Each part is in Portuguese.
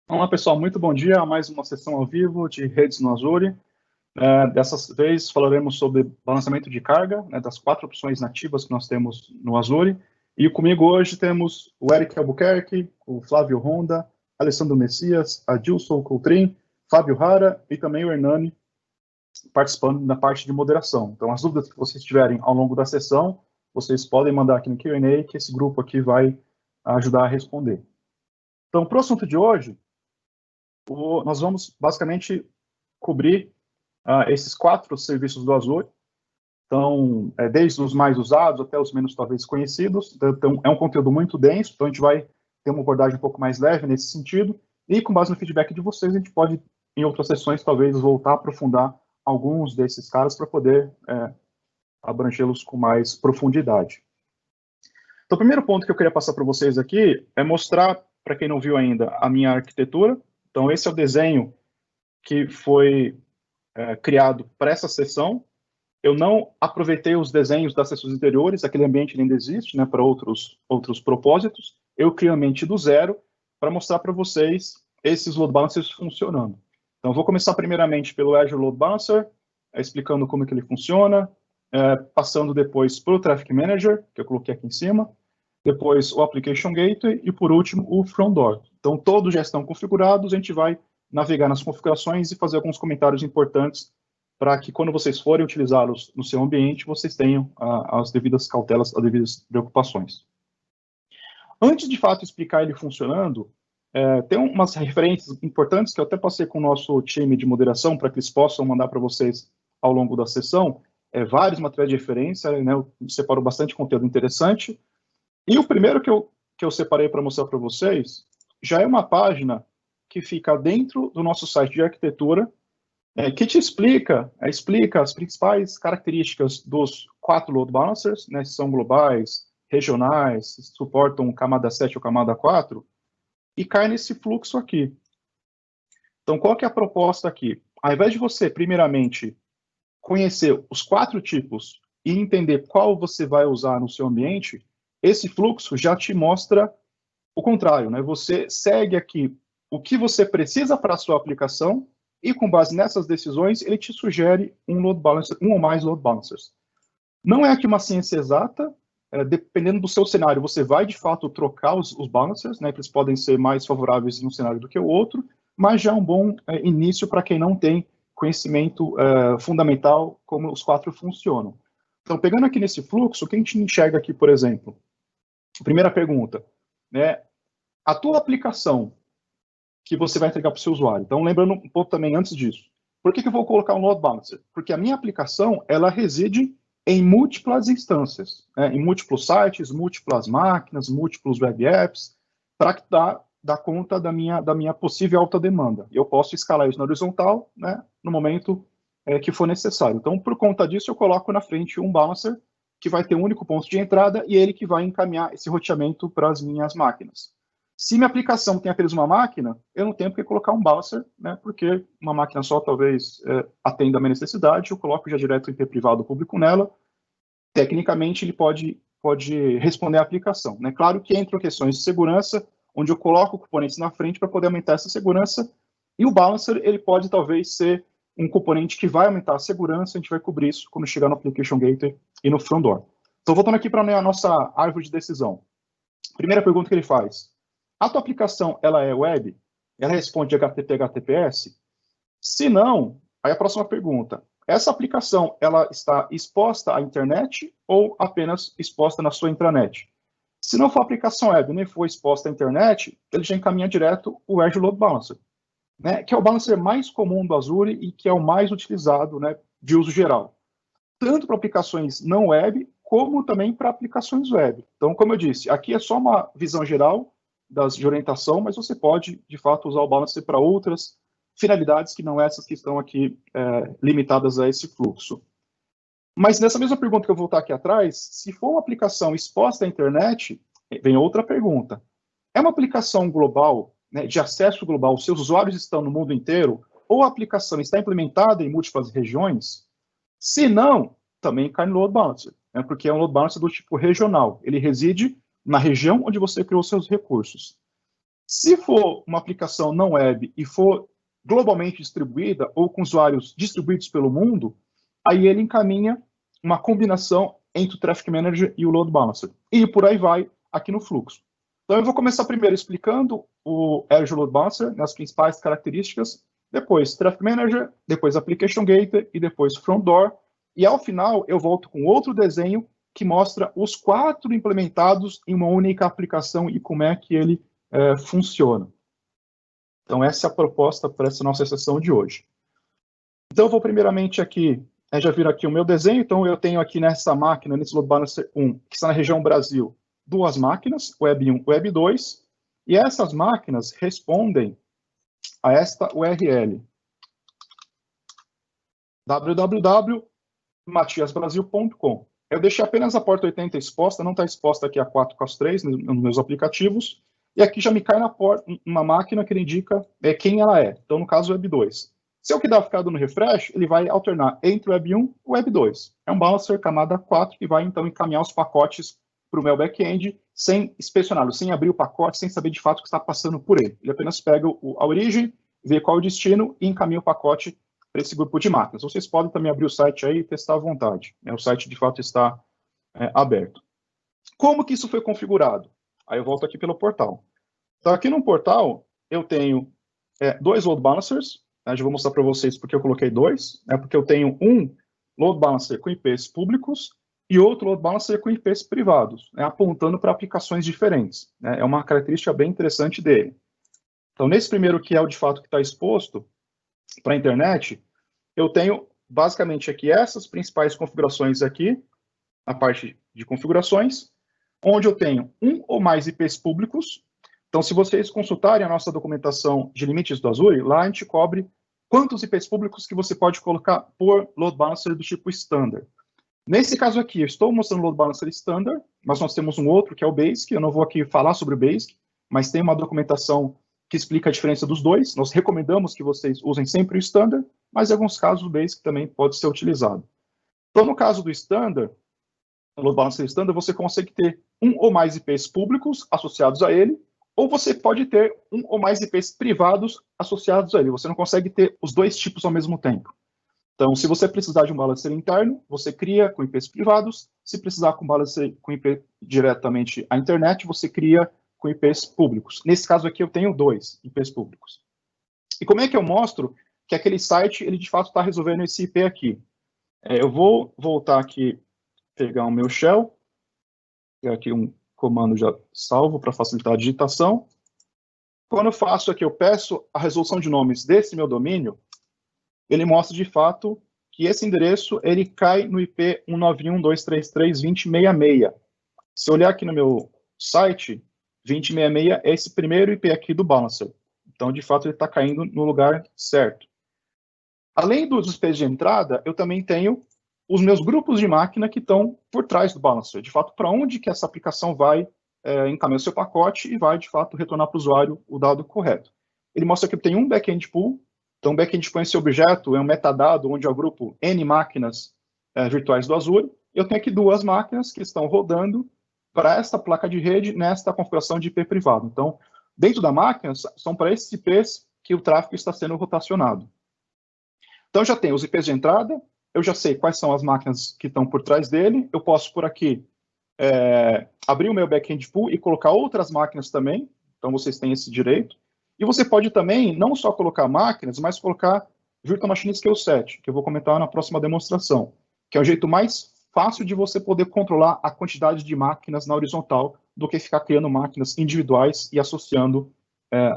Olá, pessoal, muito bom dia a mais uma sessão ao vivo de redes no Azure. Dessa vez falaremos sobre balanceamento de carga, das 4 opções nativas que nós temos no Azure. E comigo hoje temos o Eric Albuquerque, o Flávio Honda, Alessandro Messias, Adilson Coutrin, Fábio Rara e também o Hernani participando da parte de moderação. Então, as dúvidas que vocês tiverem ao longo da sessão, vocês podem mandar aqui no Q&A, que esse grupo aqui vai ajudar a responder. Então, para o assunto de hoje, nós vamos basicamente cobrir esses 4 serviços do Azure. Então, desde os mais usados até os menos talvez conhecidos. Então, é um conteúdo muito denso, então a gente vai ter uma abordagem um pouco mais leve nesse sentido. E com base no feedback de vocês, a gente pode, em outras sessões, talvez voltar a aprofundar alguns desses caras para poder abrangê-los com mais profundidade. Então, o primeiro ponto que eu queria passar para vocês aqui é mostrar, para quem não viu ainda, a minha arquitetura. Então, esse é o desenho que foi criado para essa sessão. Eu não aproveitei os desenhos das sessões anteriores, aquele ambiente ainda existe, para outros propósitos. Eu criei um ambiente do zero para mostrar para vocês esses load balancers funcionando. Então, vou começar primeiramente pelo Azure Load Balancer, explicando como que ele funciona, passando depois para o Traffic Manager, que eu coloquei aqui em cima, depois o Application Gateway e, por último, o Front Door. Então, todos já estão configurados, a gente vai navegar nas configurações e fazer alguns comentários importantes para que, quando vocês forem utilizá-los no seu ambiente, vocês tenham as devidas cautelas, as devidas preocupações. Antes, de fato, explicar ele funcionando, tem umas referências importantes que eu até passei com o nosso time de moderação para que eles possam mandar para vocês ao longo da sessão, vários materiais de referência, eu separo bastante conteúdo interessante. E o primeiro que eu separei para mostrar para vocês já é uma página que fica dentro do nosso site de arquitetura, que te explica as principais características dos 4 load balancers, se são globais, regionais, se suportam camada 7 ou camada 4, e cai nesse fluxo aqui. Então, qual que é a proposta aqui? Ao invés de você, primeiramente, conhecer os 4 tipos e entender qual você vai usar no seu ambiente, esse fluxo já te mostra o contrário, Você segue aqui o que você precisa para a sua aplicação e, com base nessas decisões, ele te sugere um load balancer, um ou mais load balancers. Não é aqui uma ciência exata, dependendo do seu cenário, você vai, de fato, trocar os balancers, que eles podem ser mais favoráveis em um cenário do que o outro, mas já é um bom início para quem não tem conhecimento fundamental como os 4 funcionam. Então, pegando aqui nesse fluxo, o que a gente enxerga aqui, por exemplo? Primeira pergunta, a tua aplicação que você vai entregar para o seu usuário. Então, lembrando um pouco também antes disso. Por que eu vou colocar um load balancer? Porque a minha aplicação, ela reside em múltiplas instâncias, em múltiplos sites, múltiplas máquinas, múltiplos web apps, para dar conta da minha possível alta demanda. Eu posso escalar isso na horizontal, no momento que for necessário. Então, por conta disso, eu coloco na frente um balancer que vai ter um único ponto de entrada e ele que vai encaminhar esse roteamento para as minhas máquinas. Se minha aplicação tem apenas uma máquina, eu não tenho por que colocar um balancer, porque uma máquina só talvez atenda a minha necessidade, eu coloco já direto IP privado ou público nela, tecnicamente ele pode responder à aplicação. Claro que entram questões de segurança, onde eu coloco componentes na frente para poder aumentar essa segurança, e o balancer ele pode talvez ser um componente que vai aumentar a segurança, a gente vai cobrir isso quando chegar no Application Gateway e no Front Door. Então, voltando aqui para a nossa árvore de decisão. Primeira pergunta que ele faz. A tua aplicação, ela é web? Ela responde HTTP, HTTPS? Se não, aí a próxima pergunta. Essa aplicação, ela está exposta à internet ou apenas exposta na sua intranet? Se não for aplicação web, nem for exposta à internet, ele já encaminha direto o Azure Load Balancer, que é o balancer mais comum do Azure e que é o mais utilizado, de uso geral. Tanto para aplicações não web, como também para aplicações web. Então, como eu disse, aqui é só uma visão geral de orientação, mas você pode, de fato, usar o balancer para outras finalidades que não essas que estão aqui limitadas a esse fluxo. Mas nessa mesma pergunta que eu vou voltar aqui atrás, se for uma aplicação exposta à internet, vem outra pergunta. É uma aplicação global, de acesso global, os seus usuários estão no mundo inteiro, ou a aplicação está implementada em múltiplas regiões? Se não, também cai no load balancer. né, porque é um load balancer do tipo regional. Ele reside na região onde você criou seus recursos. Se for uma aplicação não web e for globalmente distribuída ou com usuários distribuídos pelo mundo, aí ele encaminha uma combinação entre o Traffic Manager e o Load Balancer. E por aí vai aqui no fluxo. Então eu vou começar primeiro explicando o Azure Load Balancer, nas principais características, depois Traffic Manager, depois Application Gateway e depois Front Door. E ao final eu volto com outro desenho que mostra os 4 implementados em uma única aplicação e como é que ele funciona. Então essa é a proposta para essa nossa sessão de hoje. Então eu vou primeiramente aqui, já viram aqui o meu desenho, então eu tenho aqui nessa máquina, nesse Load Balancer 1, que está na região Brasil, 2 máquinas, Web 1 e Web 2, e essas máquinas respondem a esta URL, www.matiasbrasil.com. Eu deixei apenas a porta 80 exposta, não está exposta aqui a 443 nos meus aplicativos, e aqui já me cai na porta uma máquina que indica quem ela é, então no caso Web 2. Se eu ficar dando refresh, ele vai alternar entre o Web 1 e o Web 2. É um balancer camada 4 que vai então encaminhar os pacotes para o meu back-end sem inspecioná-lo, sem abrir o pacote, sem saber de fato o que está passando por ele. Ele apenas pega a origem, vê qual é o destino e encaminha o pacote para esse grupo de máquinas. Vocês podem também abrir o site aí e testar à vontade. O site de fato está aberto. Como que isso foi configurado? Aí eu volto aqui pelo portal. Então aqui no portal eu tenho 2 load balancers. Já vou mostrar para vocês porque eu coloquei 2, porque eu tenho um load balancer com IPs públicos e outro load balancer com IPs privados, apontando para aplicações diferentes. É uma característica bem interessante dele. Então, nesse primeiro, que é o de fato que está exposto para a internet, eu tenho basicamente aqui essas principais configurações aqui, a parte de configurações, onde eu tenho um ou mais IPs públicos. Então, se vocês consultarem a nossa documentação de limites do Azure, lá a gente cobre quantos IPs públicos que você pode colocar por load balancer do tipo standard. Nesse caso aqui, eu estou mostrando o load balancer standard, mas nós temos um outro que é o Basic. Eu não vou aqui falar sobre o Basic, mas tem uma documentação que explica a diferença dos dois. Nós recomendamos que vocês usem sempre o standard, mas em alguns casos o Basic também pode ser utilizado. Então, no caso do standard, o load balancer standard, você consegue ter um ou mais IPs públicos associados a ele, ou você pode ter um ou mais IPs privados associados a ele. Você não consegue ter os dois tipos ao mesmo tempo. Então, se você precisar de um balancer interno, você cria com IPs privados. Se precisar com balancer com IP diretamente à internet, você cria com IPs públicos. Nesse caso aqui, eu tenho 2 IPs públicos. E como é que eu mostro que aquele site, ele de fato está resolvendo esse IP aqui? Eu vou voltar aqui, pegar o meu shell, pegar aqui um comando já salvo para facilitar a digitação. Quando eu faço aqui, eu peço a resolução de nomes desse meu domínio, ele mostra de fato que esse endereço ele cai no IP 191.233.2066. Se eu olhar aqui no meu site, 2066 é esse primeiro IP aqui do balancer. Então, de fato, ele está caindo no lugar certo. Além dos IPs de entrada, eu também tenho os meus grupos de máquina que estão por trás do balancer. De fato, para onde que essa aplicação vai encaminhar o seu pacote e vai, de fato, retornar para o usuário o dado correto. Ele mostra que tem um backend pool. Então, o backend pool, esse objeto, é um metadado onde eu agrupo N máquinas virtuais do Azure. Eu tenho aqui 2 máquinas que estão rodando para esta placa de rede nesta configuração de IP privado. Então, dentro da máquina, são para esses IPs que o tráfego está sendo rotacionado. Então, eu já tenho os IPs de entrada, eu já sei quais são as máquinas que estão por trás dele, eu posso, por aqui, abrir o meu backend pool e colocar outras máquinas também, então vocês têm esse direito. E você pode também não só colocar máquinas, mas colocar Virtual Machine Scale Set, que eu vou comentar na próxima demonstração, que é o jeito mais fácil de você poder controlar a quantidade de máquinas na horizontal do que ficar criando máquinas individuais e associando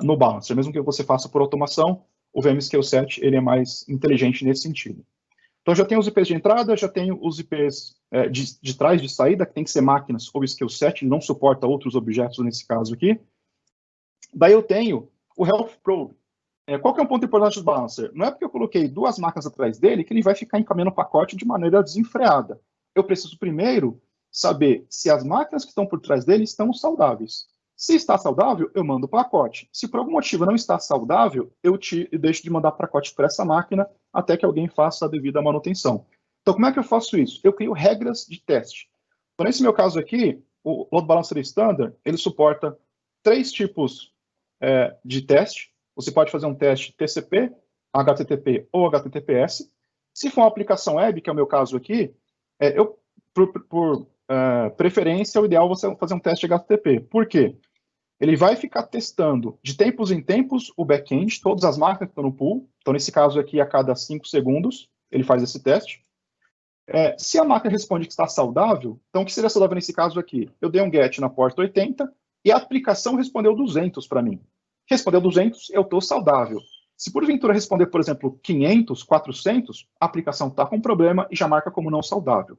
no balancer. Mesmo que você faça por automação, o VM Scale Set ele é mais inteligente nesse sentido. Então, já tenho os IPs de entrada, já tenho os IPs de trás, de saída, que tem que ser máquinas ou Scale Set, ele não suporta outros objetos nesse caso aqui. Daí eu tenho o Health Probe. Qual que é um ponto importante do balancer? Não é porque eu coloquei 2 máquinas atrás dele que ele vai ficar encaminhando o pacote de maneira desenfreada. Eu preciso primeiro saber se as máquinas que estão por trás dele estão saudáveis. Se está saudável, eu mando o pacote. Se por algum motivo não está saudável, eu deixo de mandar pacote para essa máquina até que alguém faça a devida manutenção. Então, como é que eu faço isso? Eu crio regras de teste. Então, nesse meu caso aqui, o Load Balancer Standard, ele suporta 3 tipos de teste. Você pode fazer um teste TCP, HTTP ou HTTPS. Se for uma aplicação web, que é o meu caso aqui, por preferência, o ideal é você fazer um teste HTTP. Por quê? Ele vai ficar testando de tempos em tempos o back-end, todas as máquinas que estão no pool. Então, nesse caso aqui, a cada 5 segundos, ele faz esse teste. Se a máquina responde que está saudável, então o que seria saudável nesse caso aqui? Eu dei um get na porta 80 e a aplicação respondeu 200 para mim. Respondeu 200, eu estou saudável. Se porventura responder, por exemplo, 500, 400, a aplicação está com problema e já marca como não saudável.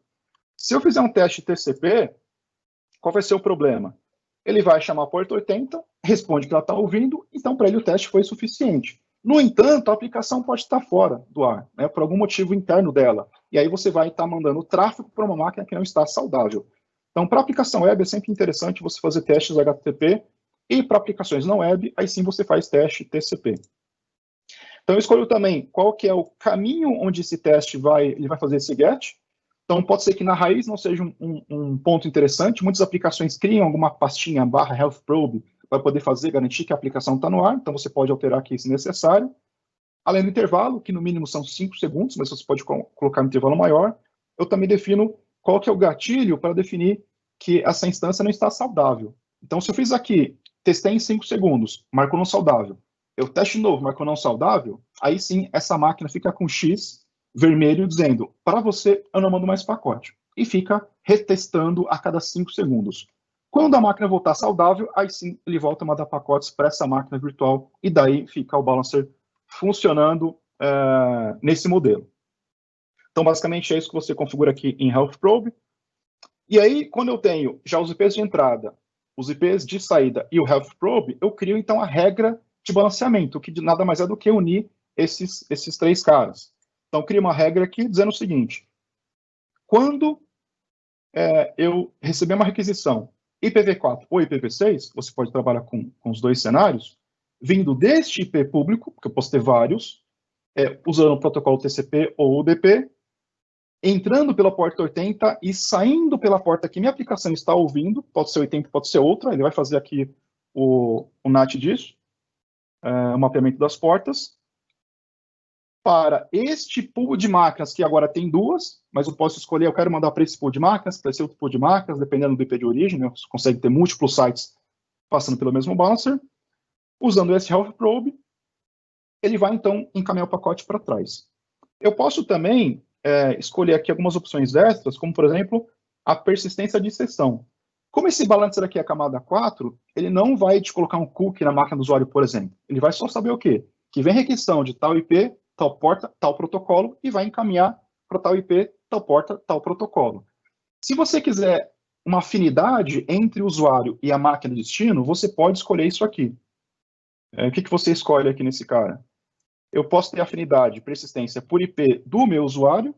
Se eu fizer um teste TCP, qual vai ser o problema? Ele vai chamar a porta 80, responde que ela está ouvindo, então para ele o teste foi suficiente. No entanto, a aplicação pode estar fora do ar, né, por algum motivo interno dela. E aí você vai estar mandando tráfego para uma máquina que não está saudável. Então, para aplicação web, é sempre interessante você fazer testes HTTP, e para aplicações não web, aí sim você faz teste TCP. Então, eu escolho também qual que é o caminho onde esse teste ele vai fazer esse get. Então, pode ser que na raiz não seja um ponto interessante. Muitas aplicações criam alguma pastinha /health probe para poder garantir que a aplicação está no ar. Então, você pode alterar aqui se necessário. Além do intervalo, que no mínimo são 5 segundos, mas você pode colocar um intervalo maior. Eu também defino qual que é o gatilho para definir que essa instância não está saudável. Então, se eu fiz aqui, testei em 5 segundos, marcou não saudável. Eu teste de novo, marcou não saudável, aí sim, essa máquina fica com X vermelho dizendo, para você, eu não mando mais pacote. E fica retestando a cada 5 segundos. Quando a máquina voltar saudável, aí sim, ele volta a mandar pacotes para essa máquina virtual, e daí fica o balancer funcionando nesse modelo. Então, basicamente, é isso que você configura aqui em Health Probe. E aí, quando eu tenho já os IPs de entrada, os IPs de saída e o Health Probe, eu crio, então, a regra de balanceamento, que nada mais é do que unir esses 3 caras. Então, crio uma regra aqui dizendo o seguinte: quando eu receber uma requisição IPv4 ou IPv6, você pode trabalhar com os 2 cenários, vindo deste IP público, porque eu posso ter vários, usando o protocolo TCP ou UDP, entrando pela porta 80 e saindo pela porta que minha aplicação está ouvindo, pode ser 80, pode ser outra, ele vai fazer aqui o NAT disso, o mapeamento das portas, para este pool de máquinas, que agora tem 2, mas eu posso escolher, eu quero mandar para esse pool de máquinas, para esse outro pool de máquinas, dependendo do IP de origem, né, você consegue ter múltiplos sites passando pelo mesmo balancer. Usando esse Health Probe, ele vai, então, encaminhar o pacote para trás. Eu posso também escolher aqui algumas opções extras, como, por exemplo, a persistência de sessão. Como esse balancer aqui é a camada 4, ele não vai te colocar um cookie na máquina do usuário, por exemplo. Ele vai só saber o quê? Que vem requisição de tal IP, tal porta, tal protocolo, e vai encaminhar para tal IP, tal porta, tal protocolo. Se você quiser uma afinidade entre o usuário e a máquina de destino, você pode escolher isso aqui. O que você escolhe aqui nesse cara? Eu posso ter afinidade, persistência por IP do meu usuário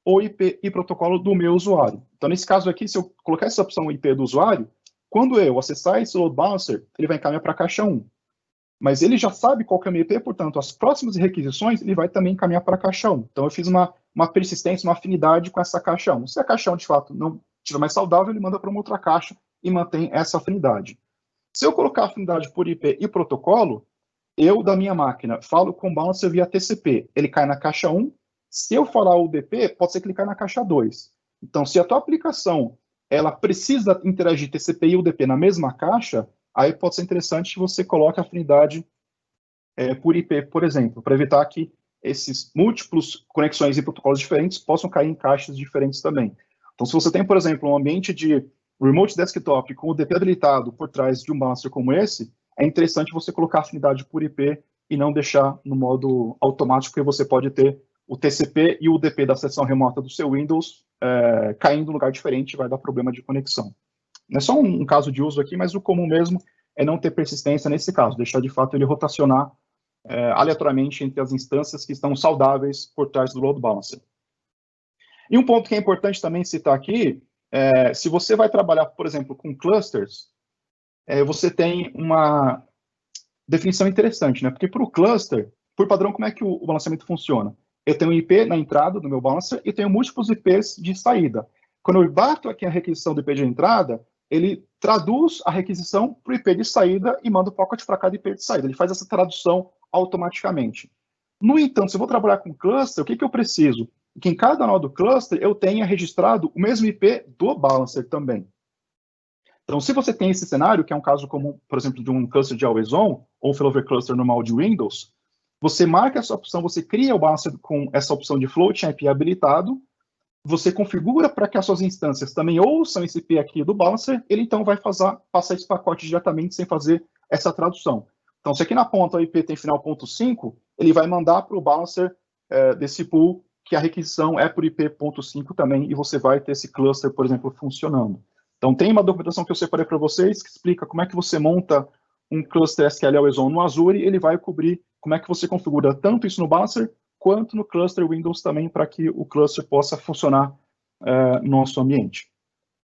ou IP e protocolo do meu usuário. Então, nesse caso aqui, se eu colocar essa opção IP do usuário, quando eu acessar esse load balancer, ele vai encaminhar para a caixa 1. Mas ele já sabe qual que é o meu IP, portanto, as próximas requisições, ele vai também encaminhar para a caixa 1. Então, eu fiz uma persistência, uma afinidade com essa caixa 1. Se a caixa 1, de fato, não estiver mais saudável, ele manda para uma outra caixa e mantém essa afinidade. Se eu colocar afinidade por IP e protocolo, eu, da minha máquina, falo com o balancer via TCP, ele cai na caixa 1. Se eu falar UDP, pode ser que ele caia na caixa 2. Então, se a tua aplicação ela precisa interagir TCP e UDP na mesma caixa, aí pode ser interessante que você coloque a afinidade por IP, por exemplo, para evitar que esses múltiplos conexões e protocolos diferentes possam cair em caixas diferentes também. Então, se você tem, por exemplo, um ambiente de remote desktop com o UDP habilitado por trás de um balancer como esse, é interessante você colocar afinidade por IP e não deixar no modo automático, porque você pode ter o TCP e o UDP da seção remota do seu Windows caindo em um lugar diferente e vai dar problema de conexão. Não é só um caso de uso aqui, mas o comum mesmo é não ter persistência nesse caso, deixar de fato ele rotacionar aleatoriamente entre as instâncias que estão saudáveis por trás do load balancer. E um ponto que é importante também citar aqui, se você vai trabalhar, por exemplo, com clusters, você tem uma definição interessante, né? Porque para o cluster, por padrão, como é que o balanceamento funciona? eu tenho um IP na entrada do meu balancer e tenho múltiplos IPs de saída. Quando eu bato aqui a requisição do IP de entrada, ele traduz a requisição para o IP de saída e manda o pacote para cada IP de saída. Ele faz essa tradução automaticamente. No entanto, se eu vou trabalhar com cluster, o que eu preciso? Que em cada nó do cluster eu tenha registrado o mesmo IP do balancer também. Então, se você tem esse cenário, que é um caso comum, por exemplo, de um cluster de Always On, ou failover cluster normal de Windows, você marca essa opção, você cria o balancer com essa opção de floating IP habilitado, você configura para que as suas instâncias também ouçam esse IP aqui do balancer, ele então vai passar esse pacote diretamente sem fazer essa tradução. Então, se aqui na ponta o IP tem final .5, ele vai mandar para o balancer desse pool que a requisição é por IP .5 também, e você vai ter esse cluster, por exemplo, funcionando. Então, tem uma documentação que eu separei para vocês, que explica como é que você monta um cluster SQL Always On no Azure, ele vai cobrir como é que você configura tanto isso no balancer, quanto no cluster Windows também, para que o cluster possa funcionar no nosso ambiente.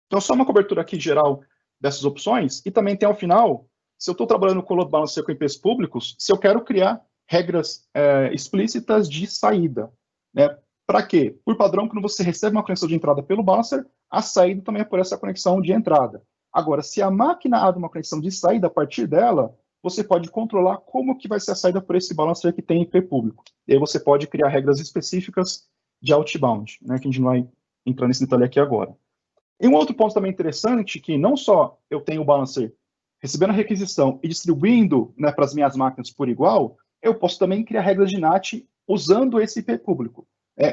Então, só uma cobertura aqui geral dessas opções, e também tem ao final, se eu estou trabalhando com o load balancer com IPs públicos, se eu quero criar regras explícitas de saída, né? Para quê? Por padrão, quando você recebe uma conexão de entrada pelo balancer, a saída também é por essa conexão de entrada. Agora, se a máquina abre uma conexão de saída a partir dela, você pode controlar como que vai ser a saída por esse balancer que tem IP público. E aí você pode criar regras específicas de outbound, né, que a gente não vai entrar nesse detalhe aqui agora. E um outro ponto também interessante, que não só eu tenho o balancer recebendo a requisição e distribuindo, né, para as minhas máquinas por igual, eu posso também criar regras de NAT usando esse IP público.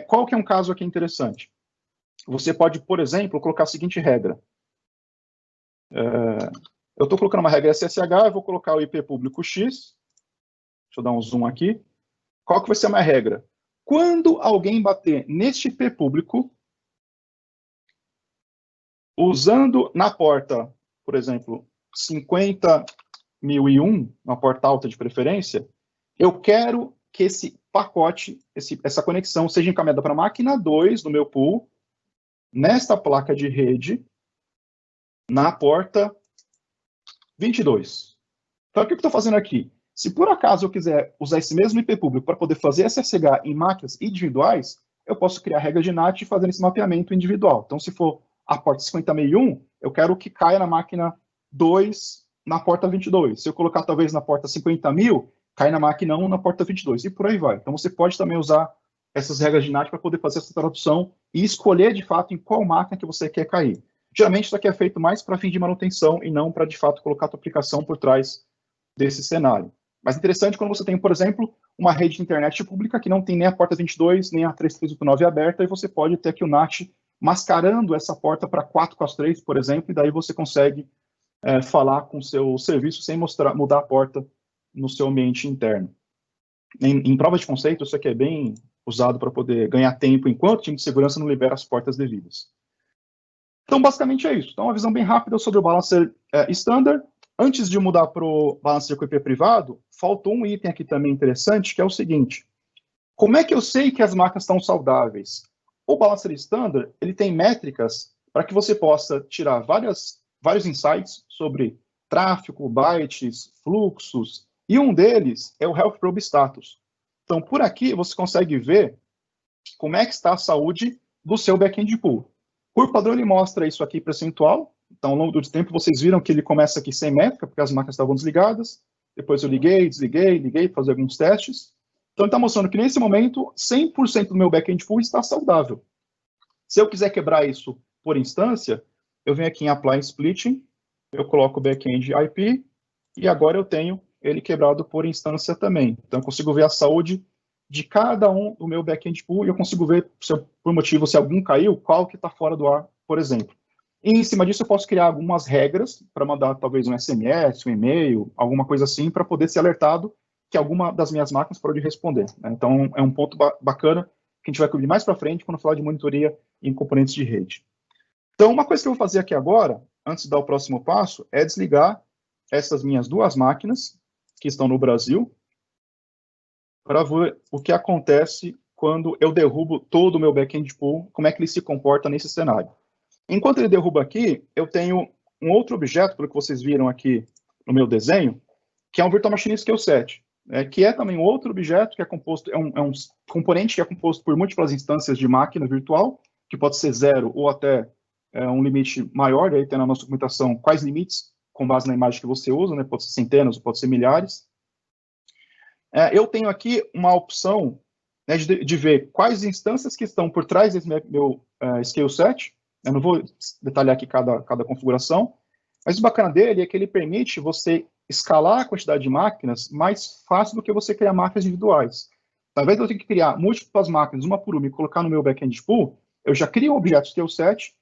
Qual que é um caso aqui interessante? Você pode, por exemplo, colocar a seguinte regra. Eu estou colocando uma regra SSH, eu vou colocar o IP público X. Deixa eu dar um zoom aqui. Qual que vai ser a minha regra? Quando alguém bater neste IP público, usando na porta, por exemplo, 50.001, uma porta alta de preferência, eu quero que esse pacote, essa conexão seja encaminhada para a máquina 2 do meu pool, nesta placa de rede, na porta 22. Então, o que eu estou fazendo aqui? Se por acaso eu quiser usar esse mesmo IP público para poder fazer SSH em máquinas individuais, eu posso criar regra de NAT fazendo esse mapeamento individual. Então, se for a porta 50.001, eu quero que caia na máquina 2 na porta 22. Se eu colocar talvez na porta 50.000, cai na máquina 1 na porta 22, e por aí vai. Então, você pode também usar essas regras de NAT para poder fazer essa tradução e escolher, de fato, em qual máquina que você quer cair. Geralmente, isso aqui é feito mais para fim de manutenção e não para, de fato, colocar a tua aplicação por trás desse cenário. Mas interessante quando você tem, por exemplo, uma rede de internet pública que não tem nem a porta 22, nem a 3389 aberta, e você pode ter aqui o NAT mascarando essa porta para 443, por exemplo, e daí você consegue falar com o seu serviço sem mudar a porta no seu ambiente interno. Em prova de conceito, isso aqui é bem usado para poder ganhar tempo enquanto o time de segurança não libera as portas devidas. Então, basicamente é isso. Então, uma visão bem rápida sobre o balancer standard. Antes de mudar para o balancer com IP privado, faltou um item aqui também interessante, que é o seguinte. Como é que eu sei que as máquinas estão saudáveis? O balancer standard, ele tem métricas para que você possa tirar vários insights sobre tráfego, bytes, fluxos, e um deles é o Health Probe Status. Então, por aqui, você consegue ver como é que está a saúde do seu back-end pool. Por padrão, ele mostra isso aqui percentual. Então, ao longo do tempo, vocês viram que ele começa aqui sem métrica, porque as máquinas estavam desligadas. Depois eu liguei, desliguei, fazer alguns testes. Então, ele está mostrando que, nesse momento, 100% do meu back-end pool está saudável. Se eu quiser quebrar isso por instância, eu venho aqui em Apply Splitting, eu coloco o back-end IP, e agora eu tenho ele quebrado por instância também. Então, eu consigo ver a saúde de cada um do meu back-end pool, e eu consigo ver, por motivo, se algum caiu, qual que está fora do ar, por exemplo. E, em cima disso, eu posso criar algumas regras para mandar, talvez, um SMS, um e-mail, alguma coisa assim, para poder ser alertado que alguma das minhas máquinas pode responder. Né? Então, é um ponto bacana que a gente vai cobrir mais para frente quando falar de monitoria em componentes de rede. Então, uma coisa que eu vou fazer aqui agora, antes de dar o próximo passo, é desligar essas minhas duas máquinas que estão no Brasil, para ver o que acontece quando eu derrubo todo o meu back-end pool, como é que ele se comporta nesse cenário. Enquanto ele derruba aqui, eu tenho um outro objeto, pelo que vocês viram aqui no meu desenho, que é um Virtual Machine Scale Set. que é também outro objeto que é composto, é um componente que é composto por múltiplas instâncias de máquina virtual, que pode ser 0 ou até um limite maior, aí tem na nossa documentação quais limites, com base na imagem que você usa, né, pode ser centenas ou pode ser milhares. Eu tenho aqui uma opção, né, de ver quais instâncias que estão por trás desse meu scale set. Eu não vou detalhar aqui cada configuração, mas o bacana dele é que ele permite você escalar a quantidade de máquinas mais fácil do que você criar máquinas individuais. Ao invés de eu ter que criar múltiplas máquinas, uma por uma, e colocar no meu backend pool, eu já crio um objeto scale set,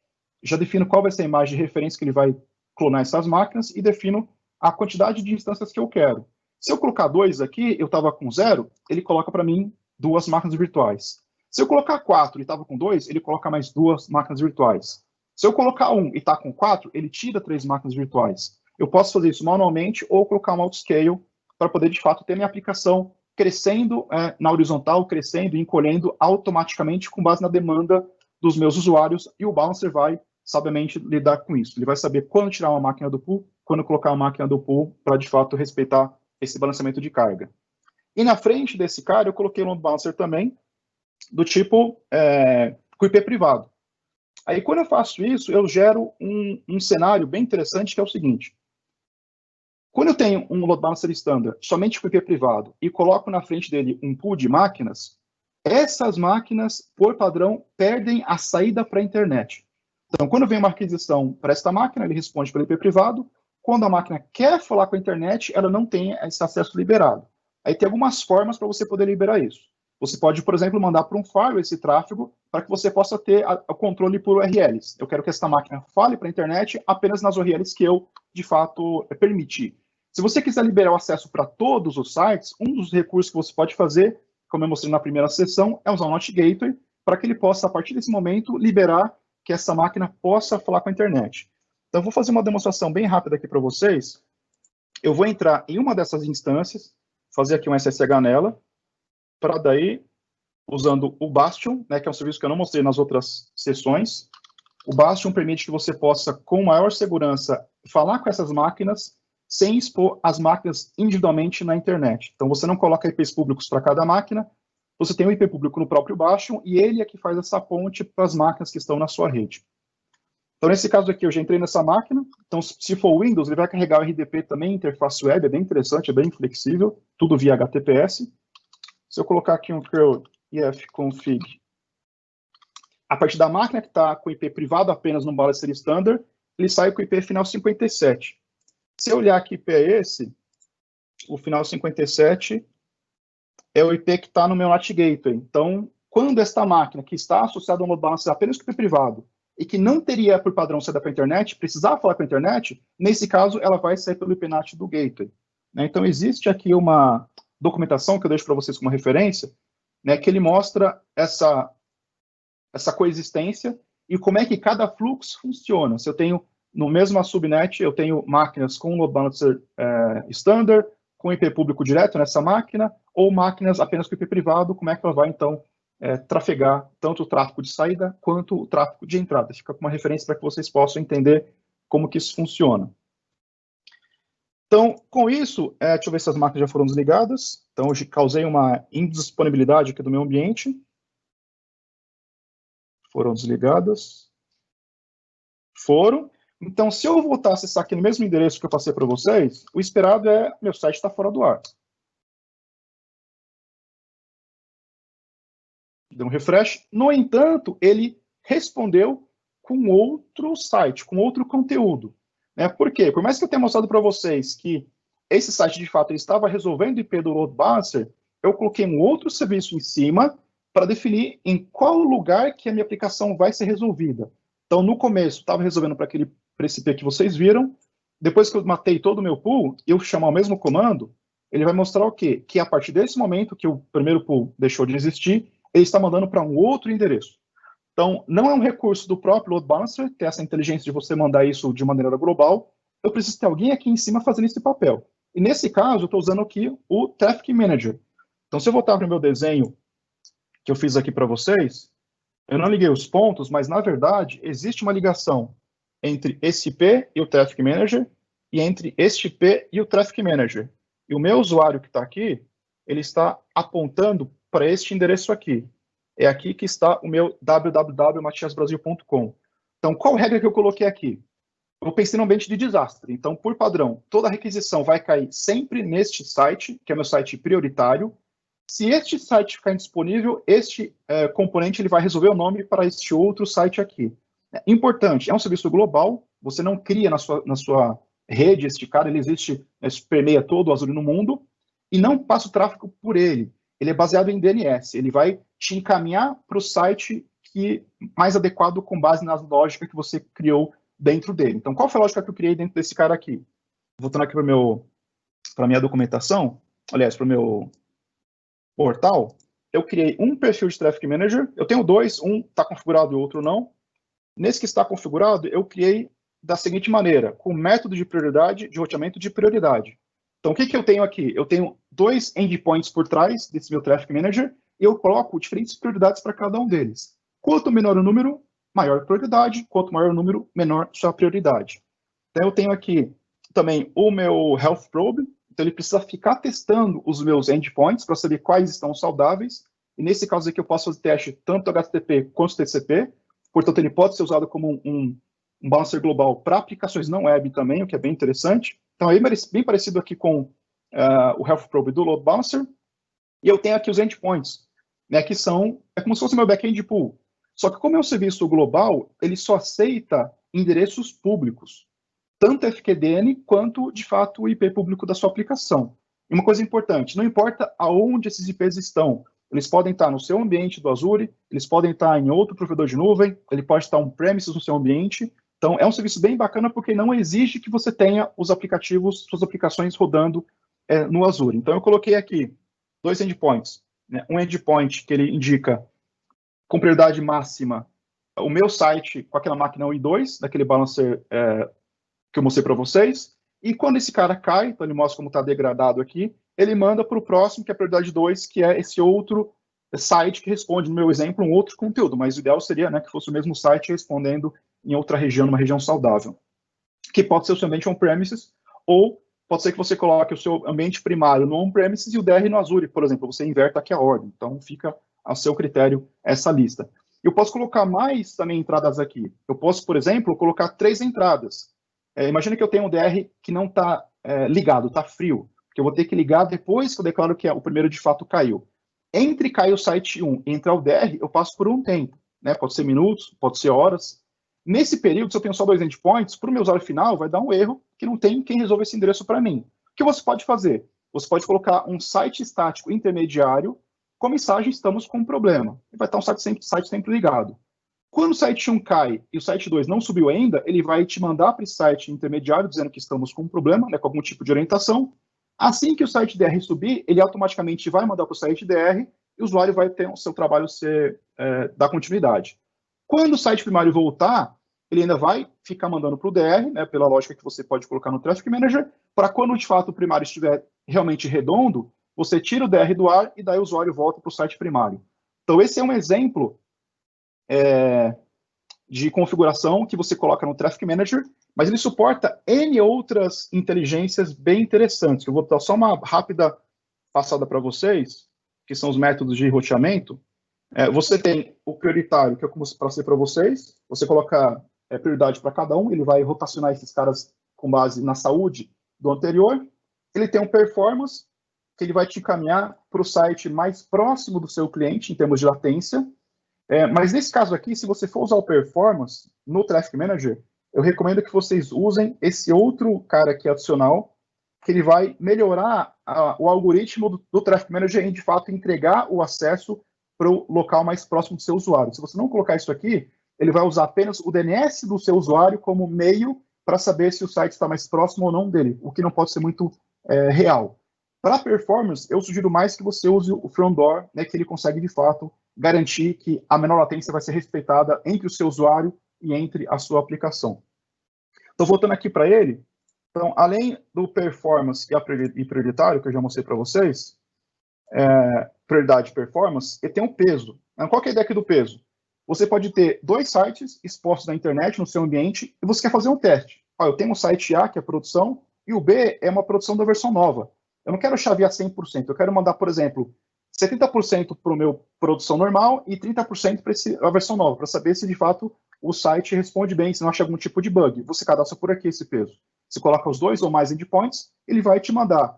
já defino qual vai ser a imagem de referência que ele vai clonar essas máquinas e defino a quantidade de instâncias que eu quero. Se eu colocar 2 aqui, eu estava com 0, ele coloca para mim 2 máquinas virtuais. Se eu colocar 4 e estava com 2, ele coloca mais 2 máquinas virtuais. Se eu colocar 1 e está com 4, ele tira 3 máquinas virtuais. Eu posso fazer isso manualmente ou colocar um autoscale para poder, de fato, ter minha aplicação crescendo na horizontal, crescendo e encolhendo automaticamente com base na demanda dos meus usuários, e o Balancer vai, sabiamente, lidar com isso. Ele vai saber quando tirar uma máquina do pool, quando colocar uma máquina do pool, para, de fato, respeitar esse balanceamento de carga. E na frente desse cara, eu coloquei um load balancer também, do tipo com IP privado. Aí, quando eu faço isso, eu gero um cenário bem interessante, que é o seguinte. Quando eu tenho um load balancer standard, somente com IP privado, e coloco na frente dele um pool de máquinas, essas máquinas, por padrão, perdem a saída para a internet. Então, quando vem uma aquisição para esta máquina, ele responde pelo IP privado. Quando a máquina quer falar com a internet, ela não tem esse acesso liberado. Aí tem algumas formas para você poder liberar isso. Você pode, por exemplo, mandar para um firewall esse tráfego para que você possa ter o controle por URLs. Eu quero que essa máquina fale para a internet apenas nas URLs que eu, de fato, permitir. Se você quiser liberar o acesso para todos os sites, um dos recursos que você pode fazer, como eu mostrei na primeira sessão, é usar o Not Gateway, para que ele possa, a partir desse momento, liberar que essa máquina possa falar com a internet. Então, eu vou fazer uma demonstração bem rápida aqui para vocês. Eu vou entrar em uma dessas instâncias, fazer aqui um SSH nela, para daí, usando o Bastion, né, que é um serviço que eu não mostrei nas outras sessões. O Bastion permite que você possa, com maior segurança, falar com essas máquinas sem expor as máquinas individualmente na internet. Então, você não coloca IPs públicos para cada máquina, você tem um IP público no próprio Bastion, e ele é que faz essa ponte para as máquinas que estão na sua rede. Então, nesse caso aqui, eu já entrei nessa máquina. Então, se for Windows, ele vai carregar o RDP também, interface web, é bem interessante, é bem flexível, tudo via HTTPS. Se eu colocar aqui um curl ifconfig, a partir da máquina que está com IP privado apenas no balancer standard, ele sai com o IP final 57. Se eu olhar que IP é esse, o final 57 é o IP que está no meu NAT Gateway. Então, quando esta máquina que está associada ao load balancer apenas com IP privado e que não teria por padrão saída para a internet, precisar falar com a internet, nesse caso, ela vai sair pelo IP NAT do Gateway. Então, existe aqui uma documentação que eu deixo para vocês como referência, que ele mostra essa coexistência e como é que cada fluxo funciona. Se eu tenho, no mesmo subnet, eu tenho máquinas com load balancer standard, com IP público direto nessa máquina, ou máquinas apenas com IP privado, como é que ela vai, então, trafegar tanto o tráfego de saída quanto o tráfego de entrada. Fica com uma referência para que vocês possam entender como que isso funciona. Então, com isso, deixa eu ver se as máquinas já foram desligadas. Então, eu causei uma indisponibilidade aqui do meu ambiente. Foram desligadas. Foram. Então, se eu voltar a acessar aqui no mesmo endereço que eu passei para vocês, o esperado é meu site está fora do ar. Deu um refresh. No entanto, ele respondeu com outro site, com outro conteúdo. Por quê? Por mais que eu tenha mostrado para vocês que esse site, de fato, ele estava resolvendo o IP do load balancer, eu coloquei um outro serviço em cima para definir em qual lugar que a minha aplicação vai ser resolvida. Então, no começo, estava resolvendo para esse IP que vocês viram. Depois que eu matei todo o meu pool, eu chamar o mesmo comando, ele vai mostrar o quê? Que a partir desse momento que o primeiro pool deixou de existir, ele está mandando para um outro endereço. Então, não é um recurso do próprio load balancer ter essa inteligência de você mandar isso de maneira global. Eu preciso ter alguém aqui em cima fazendo esse papel. E nesse caso, eu estou usando aqui o Traffic Manager. Então, se eu voltar para o meu desenho que eu fiz aqui para vocês, eu não liguei os pontos, mas, na verdade, existe uma ligação entre esse IP e o Traffic Manager, e entre este IP e o Traffic Manager. E o meu usuário que está aqui, ele está apontando para este endereço aqui. É aqui que está o meu www.matiasbrasil.com. Então, qual regra que eu coloquei aqui? Eu pensei no ambiente de desastre. Então, por padrão, toda requisição vai cair sempre neste site, que é meu site prioritário. Se este site ficar indisponível, este componente ele vai resolver o nome para este outro site aqui. Importante, é um serviço global, você não cria na sua rede este cara, ele existe, permeia todo o Azure no mundo, e não passa o tráfego por ele. Ele é baseado em DNS, ele vai te encaminhar para o site mais adequado com base nas lógicas que você criou dentro dele. Então, qual foi a lógica que eu criei dentro desse cara aqui? Voltando aqui para a minha documentação, aliás, para o meu portal, eu criei um perfil de Traffic Manager, eu tenho dois, um está configurado e o outro não. Nesse que está configurado, eu criei da seguinte maneira, com método de prioridade, de roteamento de prioridade. Então, o que eu tenho aqui? Eu tenho dois endpoints por trás desse meu Traffic Manager, e eu coloco diferentes prioridades para cada um deles. Quanto menor o número, maior a prioridade, quanto maior o número, menor sua prioridade. Então, eu tenho aqui também o meu Health Probe, então ele precisa ficar testando os meus endpoints para saber quais estão saudáveis, e nesse caso aqui eu posso fazer teste tanto HTTP quanto TCP, portanto ele pode ser usado como um balancer global para aplicações não web também, o que é bem interessante. Então é bem parecido aqui com o Health Probe do Load Balancer, e eu tenho aqui os endpoints, né, que é como se fosse meu backend pool. Só que como é um serviço global, ele só aceita endereços públicos, tanto FQDN quanto, de fato, o IP público da sua aplicação. E uma coisa importante, não importa aonde esses IPs estão, eles podem estar no seu ambiente do Azure, eles podem estar em outro provedor de nuvem, ele pode estar on-premises no seu ambiente. Então, é um serviço bem bacana porque não exige que você tenha os aplicativos, suas aplicações rodando no Azure. Então, eu coloquei aqui dois endpoints. Né? Um endpoint que ele indica com prioridade máxima o meu site com aquela máquina 1 e 2, daquele balancer que eu mostrei para vocês, e quando esse cara cai, então ele mostra como está degradado aqui, ele manda para o próximo, que é a prioridade 2, que é esse outro site que responde, no meu exemplo, um outro conteúdo, mas o ideal seria, né, que fosse o mesmo site respondendo em outra região, numa região saudável, que pode ser o seu ambiente on-premises, ou pode ser que você coloque o seu ambiente primário no on-premises e o DR no Azure, por exemplo, você inverta aqui a ordem, então fica a seu critério essa lista. Eu posso colocar mais também entradas aqui. Eu posso, por exemplo, colocar 3 entradas. Imagina que eu tenho um DR que não está ligado, está frio, que eu vou ter que ligar depois que eu declaro que o primeiro de fato caiu. Entre cair o site 1 e entrar o DR, eu passo por um tempo, né? Pode ser minutos, pode ser horas. Nesse período, se eu tenho só 2 endpoints, para o meu usuário final vai dar um erro que não tem quem resolva esse endereço para mim. O que você pode fazer? Você pode colocar um site estático intermediário com mensagem estamos com um problema. E vai estar um site sempre ligado. Quando o site 1 cai e o site 2 não subiu ainda, ele vai te mandar para esse site intermediário dizendo que estamos com um problema, né, com algum tipo de orientação. Assim que o site DR subir, ele automaticamente vai mandar para o site DR e o usuário vai ter o seu trabalho dar continuidade. Quando o site primário voltar, ele ainda vai ficar mandando para o DR, né, pela lógica que você pode colocar no Traffic Manager, para quando de fato o primário estiver realmente redondo, você tira o DR do ar e daí o usuário volta para o site primário. Então esse é um exemplo de configuração que você coloca no Traffic Manager, mas ele suporta N outras inteligências bem interessantes. Eu vou dar só uma rápida passada para vocês, que são os métodos de roteamento. Você tem o prioritário, que é como eu passei para vocês. Você coloca prioridade para cada um, ele vai rotacionar esses caras com base na saúde do anterior. Ele tem um performance, que ele vai te encaminhar para o site mais próximo do seu cliente, em termos de latência. Mas nesse caso aqui, se você for usar o performance no Traffic Manager, eu recomendo que vocês usem esse outro cara aqui adicional, que ele vai melhorar o algoritmo do Traffic Manager em, de fato, entregar o acesso para o local mais próximo do seu usuário. Se você não colocar isso aqui, ele vai usar apenas o DNS do seu usuário como meio para saber se o site está mais próximo ou não dele, o que não pode ser muito real. Para performance, eu sugiro mais que você use o Front Door, né, que ele consegue, de fato, garantir que a menor latência vai ser respeitada entre o seu usuário e entre a sua aplicação. Então, voltando aqui para ele, então, além do performance e prioritário, que eu já mostrei para vocês, prioridade e performance, ele tem um peso. Qual que é a ideia aqui do peso? Você pode ter 2 sites expostos na internet, no seu ambiente, e você quer fazer um teste. Eu tenho um site A, que é produção, e o B é uma produção da versão nova. eu não quero chavear 100%, eu quero mandar, por exemplo, 70% para o meu produção normal e 30% para a versão nova, para saber se de fato o site responde bem, se não acha algum tipo de bug. Você cadastra por aqui esse peso. Você coloca os 2 ou mais endpoints, ele vai te mandar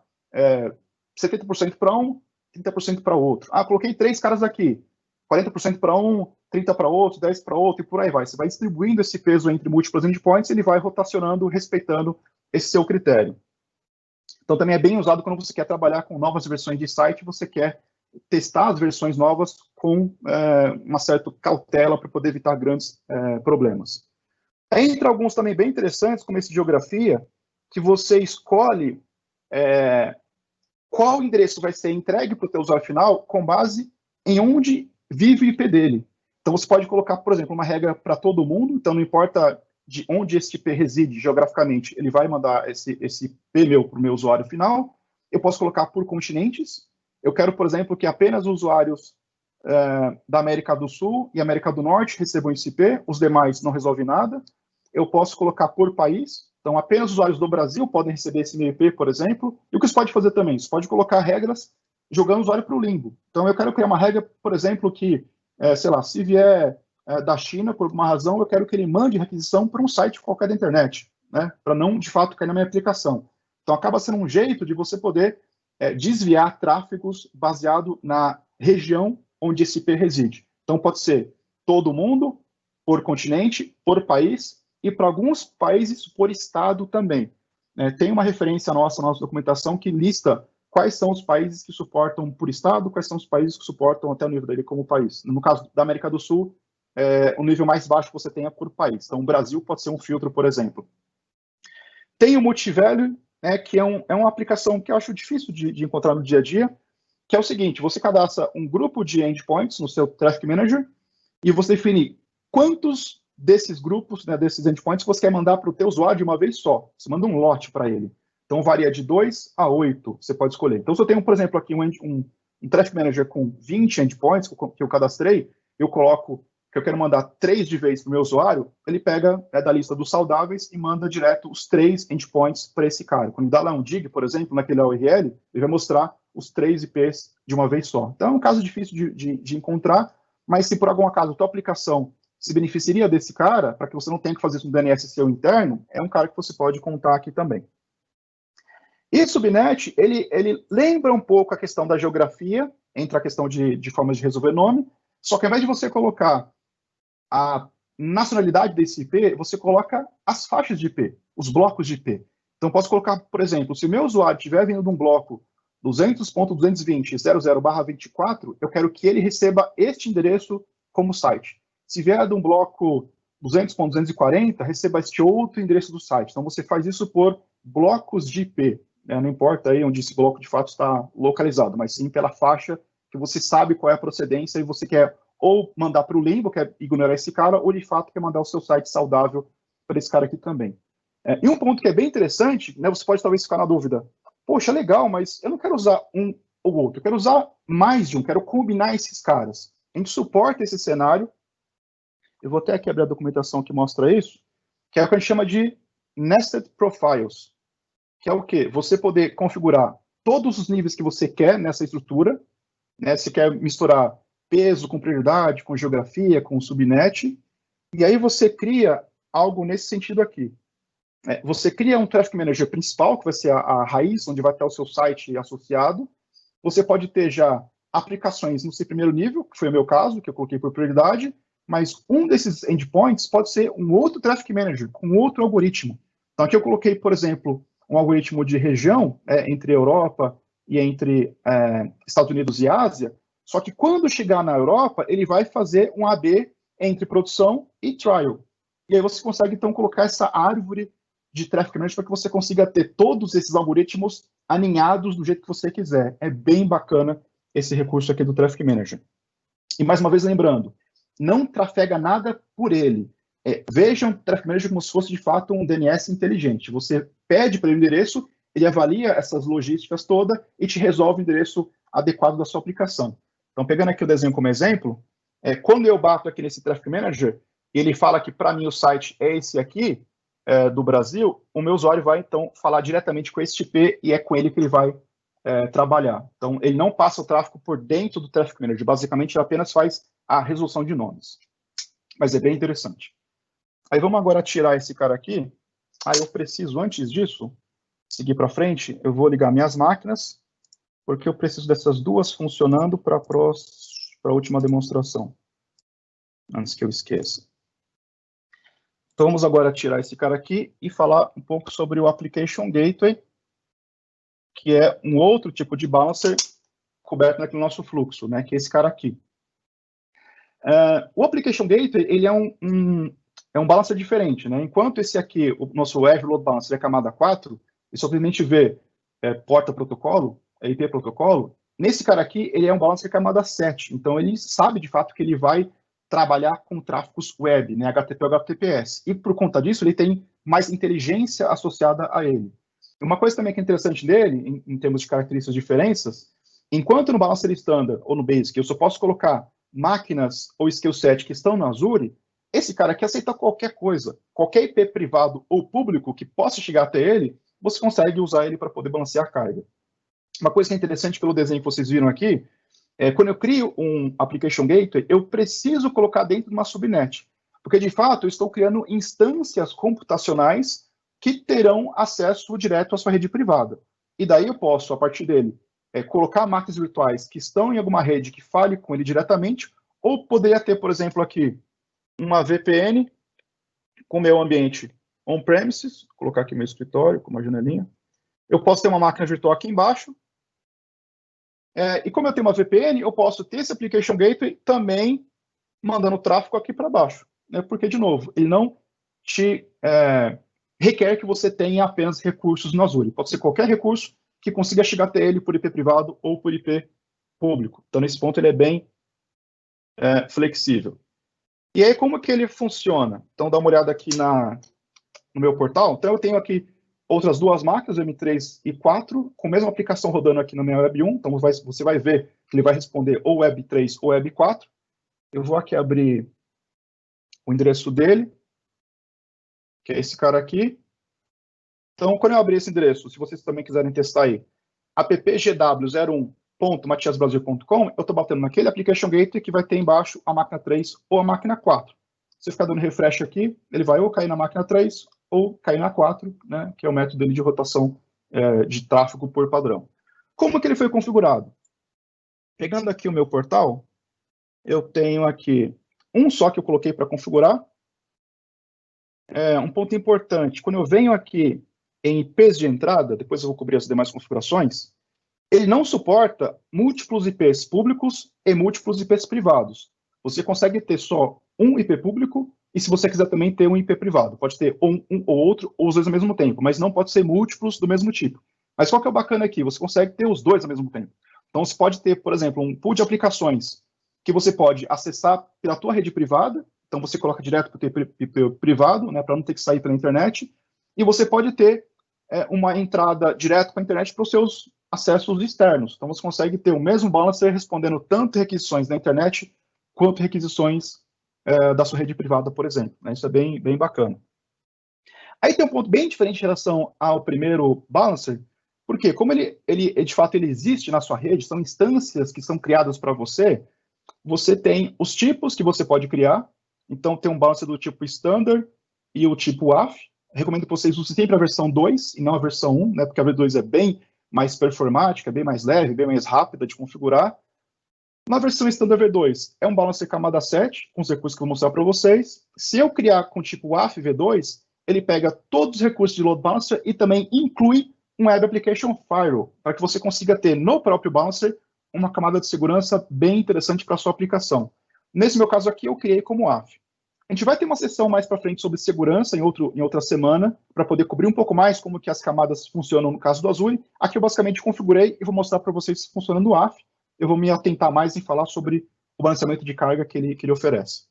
70% para um, 30% para outro. Ah, coloquei 3 caras aqui, 40% para um, 30% para outro, 10% para outro, e por aí vai. Você vai distribuindo esse peso entre múltiplos endpoints, ele vai rotacionando, respeitando esse seu critério. Então, também é bem usado quando você quer trabalhar com novas versões de site, você quer testar as versões novas com uma certa cautela para poder evitar grandes problemas. Entre alguns também bem interessantes, como esse de geografia, que você escolhe qual endereço vai ser entregue para o teu usuário final com base em onde vive o IP dele. Então, você pode colocar, por exemplo, uma regra para todo mundo, então não importa de onde esse IP reside geograficamente, ele vai mandar esse IP meu para o meu usuário final. Eu posso colocar por continentes. Eu quero, por exemplo, que apenas usuários da América do Sul e América do Norte recebam esse IP, os demais não resolvem nada. Eu posso colocar por país, então apenas usuários do Brasil podem receber esse meu IP, por exemplo. E o que você pode fazer também? Você pode colocar regras jogando o usuário para o limbo. Então eu quero criar uma regra, por exemplo, que, sei lá, se vier da China, por alguma razão, eu quero que ele mande requisição para um site qualquer da internet, né? Para não, de fato, cair na minha aplicação. Então acaba sendo um jeito de você poder desviar tráfegos baseado na região onde esse IP reside. Então pode ser todo mundo, por continente, por país, e para alguns países por estado também. Tem uma referência nossa na nossa documentação que lista quais são os países que suportam por estado, quais são os países que suportam até o nível dele como país. No caso da América do Sul, o nível mais baixo que você tem é por país. Então, o Brasil pode ser um filtro, por exemplo. Tem o Multivalue, que é uma aplicação que eu acho difícil de encontrar no dia a dia, que é o seguinte: você cadastra um grupo de endpoints no seu Traffic Manager e você define quantos desses grupos, desses endpoints, você quer mandar para o teu usuário de uma vez só. Você manda um lote para ele. Então, varia de 2 a 8, você pode escolher. Então, se eu tenho, por exemplo, aqui um Traffic Manager com 20 endpoints que eu cadastrei, eu coloco que eu quero mandar 3 de vez para o meu usuário, ele pega da lista dos saudáveis e manda direto os 3 endpoints para esse cara. Quando dá lá um dig, por exemplo, naquele URL, ele vai mostrar os 3 IPs de uma vez só. Então, é um caso difícil de encontrar, mas se por algum acaso a tua aplicação se beneficiaria desse cara, para que você não tenha que fazer isso no DNS seu interno, é um cara que você pode contar aqui também. E o Subnet, ele lembra um pouco a questão da geografia, entre a questão de formas de resolver nome, só que ao invés de você colocar a nacionalidade desse IP, você coloca as faixas de IP, os blocos de IP. Então, posso colocar, por exemplo, se o meu usuário estiver vindo de um bloco 200.220.00/24, eu quero que ele receba este endereço como site. Se vier de um bloco 200.240, receba este outro endereço do site. Então, você faz isso por blocos de IP. Não importa aí onde esse bloco de fato está localizado, mas sim pela faixa que você sabe qual é a procedência e você quer ou mandar para o limbo, quer ignorar esse cara, ou de fato quer mandar o seu site saudável para esse cara aqui também. E um ponto que é bem interessante, você pode talvez ficar na dúvida, poxa, legal, mas eu não quero usar um ou outro, eu quero usar mais de um, quero combinar esses caras. A gente suporta esse cenário, eu vou até aqui abrir a documentação que mostra isso, que é o que a gente chama de Nested Profiles, que é o quê? Você poder configurar todos os níveis que você quer nessa estrutura, você quer misturar peso com prioridade, com geografia, com subnet, e aí você cria algo nesse sentido aqui. Você cria um Traffic Manager principal, que vai ser a raiz, onde vai estar o seu site associado. Você pode ter já aplicações no seu primeiro nível, que foi o meu caso, que eu coloquei por prioridade, mas um desses endpoints pode ser um outro Traffic Manager, com outro algoritmo. Então aqui eu coloquei, por exemplo, um algoritmo de região, entre Europa e entre Estados Unidos e Ásia, só que quando chegar na Europa, ele vai fazer um AB entre produção e trial. E aí você consegue, então, colocar essa árvore de Traffic Manager para que você consiga ter todos esses algoritmos alinhados do jeito que você quiser. É bem bacana esse recurso aqui do Traffic Manager. E, mais uma vez, lembrando, não trafega nada por ele. Vejam o Traffic Manager como se fosse, de fato, um DNS inteligente. Você pede para ele o endereço, ele avalia essas logísticas todas e te resolve o endereço adequado da sua aplicação. Então, pegando aqui o desenho como exemplo, quando eu bato aqui nesse Traffic Manager, ele fala que para mim o site é esse aqui, do Brasil, o meu usuário vai, então, falar diretamente com esse IP e é com ele que ele vai trabalhar. Então, ele não passa o tráfego por dentro do Traffic Manager, basicamente ele apenas faz a resolução de nomes. Mas é bem interessante. Aí vamos agora tirar esse cara aqui. Aí eu preciso, antes disso, seguir para frente, eu vou ligar minhas máquinas, porque eu preciso dessas duas funcionando para a última demonstração, antes que eu esqueça. Então vamos agora tirar esse cara aqui e falar um pouco sobre o Application Gateway, que é um outro tipo de balancer coberto naquele nosso fluxo, né, que é esse cara aqui. O Application Gateway, ele é um balancer diferente, né? Enquanto esse aqui, o nosso Azure Load Balancer é camada 4, ele simplesmente vê porta protocolo, IP protocolo, nesse cara aqui, ele é um balancer camada 7, então ele sabe de fato que ele vai trabalhar com tráfegos web, né, HTTP ou HTTPS, e por conta disso ele tem mais inteligência associada a ele. Uma coisa também que é interessante dele, em termos de características e diferenças, enquanto no balancer standard ou no basic eu só posso colocar máquinas ou skill set que estão no Azure, esse cara aqui aceita qualquer coisa, qualquer IP privado ou público que possa chegar até ele, você consegue usar ele para poder balancear a carga. Uma coisa que é interessante pelo desenho que vocês viram aqui, quando eu crio um Application Gateway, eu preciso colocar dentro de uma subnet, porque de fato eu estou criando instâncias computacionais que terão acesso direto à sua rede privada. E daí eu posso, a partir dele, colocar máquinas virtuais que estão em alguma rede que fale com ele diretamente, ou poderia ter, por exemplo, aqui, uma VPN com meu ambiente on-premises, vou colocar aqui meu escritório com uma janelinha. Eu posso ter uma máquina virtual aqui embaixo, e como eu tenho uma VPN, eu posso ter esse Application Gateway também mandando tráfego aqui para baixo, né? Porque, de novo, ele não te requer que você tenha apenas recursos no Azure. Pode ser qualquer recurso que consiga chegar até ele por IP privado ou por IP público. Então, nesse ponto, ele é bem flexível. E aí, como que ele funciona? Então, dá uma olhada aqui no meu portal. Então, eu tenho aqui outras duas máquinas, M3 e 4, com a mesma aplicação rodando aqui na minha Web 1. Então, você vai ver que ele vai responder ou Web 3 ou Web 4. Eu vou aqui abrir o endereço dele, que é esse cara aqui. Então, quando eu abrir esse endereço, se vocês também quiserem testar aí, appgw01.matiasbrasil.com, eu estou batendo naquele Application Gateway que vai ter embaixo a máquina 3 ou a máquina 4. Se ficar dando refresh aqui, ele vai ou cair na máquina 3 ou cair na 4, né, que é o método dele de rotação de tráfego por padrão. Como que ele foi configurado? Pegando aqui o meu portal, eu tenho aqui um só que eu coloquei para configurar. Um ponto importante, quando eu venho aqui em IPs de entrada, depois eu vou cobrir as demais configurações, ele não suporta múltiplos IPs públicos e múltiplos IPs privados. Você consegue ter só um IP público e se você quiser também ter um IP privado. Pode ter um ou outro, ou os dois ao mesmo tempo, mas não pode ser múltiplos do mesmo tipo. Mas qual que é o bacana aqui? Você consegue ter os dois ao mesmo tempo. Então você pode ter, por exemplo, um pool de aplicações que você pode acessar pela tua rede privada, então você coloca direto para o IP privado, né, para não ter que sair pela internet, e você pode ter uma entrada direto para a internet para os seus acessos externos. Então você consegue ter o mesmo balancer respondendo tanto requisições da internet quanto requisições da sua rede privada, por exemplo. Né? Isso é bem, bem bacana. Aí tem um ponto bem diferente em relação ao primeiro balancer, porque como ele de fato ele existe na sua rede, são instâncias que são criadas para você, você tem os tipos que você pode criar. Então tem um balancer do tipo standard e o tipo AF. Recomendo que vocês usem sempre a versão 2 e não a versão 1, né, porque a V2 é bem mais performática, bem mais leve, bem mais rápida de configurar. Na versão Standard V2, é um balancer camada 7, com os recursos que eu vou mostrar para vocês. Se eu criar com tipo AF V2, ele pega todos os recursos de load balancer e também inclui um Web Application Firewall, para que você consiga ter no próprio balancer uma camada de segurança bem interessante para a sua aplicação. Nesse meu caso aqui, eu criei como AF. A gente vai ter uma sessão mais para frente sobre segurança em outra semana, para poder cobrir um pouco mais como que as camadas funcionam no caso do Azure. Aqui eu basicamente configurei e vou mostrar para vocês se funciona no AF. Eu vou me atentar mais em falar sobre o balanceamento de carga que ele oferece.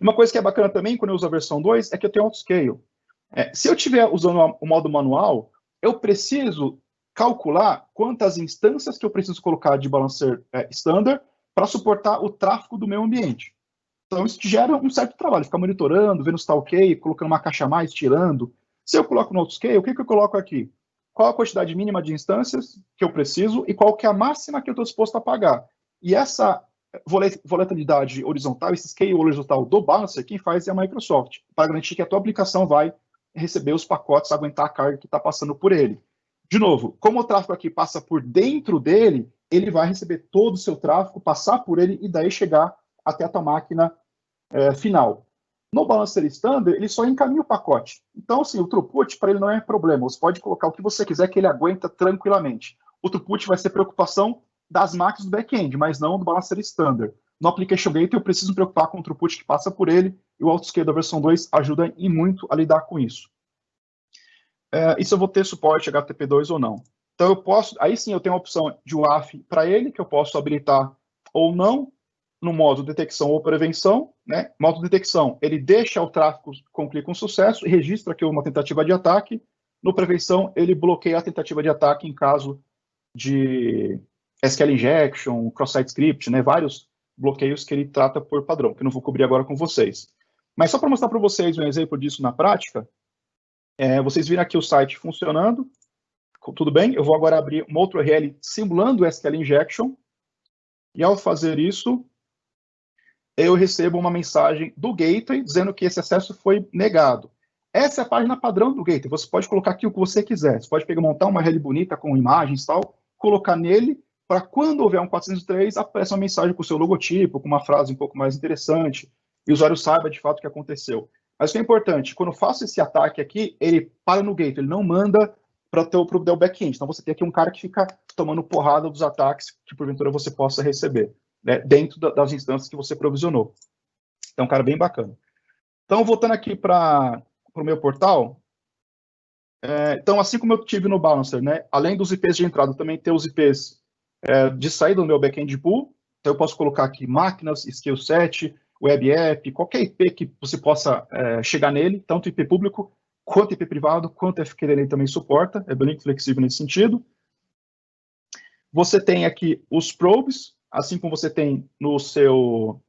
Uma coisa que é bacana também, quando eu uso a versão 2, é que eu tenho autoscale. Se eu estiver usando o modo manual, eu preciso calcular quantas instâncias que eu preciso colocar de balancer standard para suportar o tráfego do meu ambiente. Então, isso gera um certo trabalho, ficar monitorando, vendo se está ok, colocando uma caixa a mais, tirando. Se eu coloco no autoscale, o que eu coloco aqui? qual a quantidade mínima de instâncias que eu preciso e qual que é a máxima que eu estou disposto a pagar. E essa volatilidade horizontal, esse scale horizontal do Balancer, quem faz é a Microsoft, para garantir que a tua aplicação vai receber os pacotes, aguentar a carga que está passando por ele. De novo, como o tráfego aqui passa por dentro dele, ele vai receber todo o seu tráfego, passar por ele e daí chegar até a tua máquina final. No Balancer Standard, ele só encaminha o pacote. Então, assim, o throughput para ele não é problema. Você pode colocar o que você quiser que ele aguenta tranquilamente. O throughput vai ser preocupação das máquinas do back-end, mas não do Balancer Standard. No Application Gateway, eu preciso me preocupar com o throughput que passa por ele, e o AutoScale da versão 2 ajuda e muito a lidar com isso. E se eu vou ter suporte HTTP2 ou não. Então, eu posso, aí sim eu tenho a opção de WAF para ele, que eu posso habilitar ou não, no modo detecção ou prevenção, né? Modo detecção, ele deixa o tráfego concluir com sucesso e registra que houve uma tentativa de ataque. No prevenção, ele bloqueia a tentativa de ataque em caso de SQL injection, cross-site script, né? Vários bloqueios que ele trata por padrão, que eu não vou cobrir agora com vocês. Mas só para mostrar para vocês um exemplo disso na prática, vocês viram aqui o site funcionando, tudo bem? Eu vou agora abrir uma outra URL simulando o SQL injection, e ao fazer isso, eu recebo uma mensagem do Gateway dizendo que esse acesso foi negado. Essa é a página padrão do Gateway. Você pode colocar aqui o que você quiser. Você pode pegar, montar uma URL bonita com imagens e tal, colocar nele, para quando houver um 403, apareça uma mensagem com o seu logotipo, com uma frase um pouco mais interessante, e o usuário saiba de fato o que aconteceu. Mas o que é importante, quando eu faço esse ataque aqui, ele para no Gateway, ele não manda para o back-end. Então você tem aqui um cara que fica tomando porrada dos ataques que porventura você possa receber, né, dentro das instâncias que você provisionou. Então, um cara bem bacana. Então, voltando aqui para o meu portal, então, assim como eu tive no Balancer, né, além dos IPs de entrada, também tem os IPs de saída do meu back-end pool. Então, eu posso colocar aqui máquinas, skill set, web app, qualquer IP que você possa chegar nele, tanto IP público, quanto IP privado, quanto FQDN também suporta, é bem flexível nesse sentido. Você tem aqui os probes, assim como você tem no seu,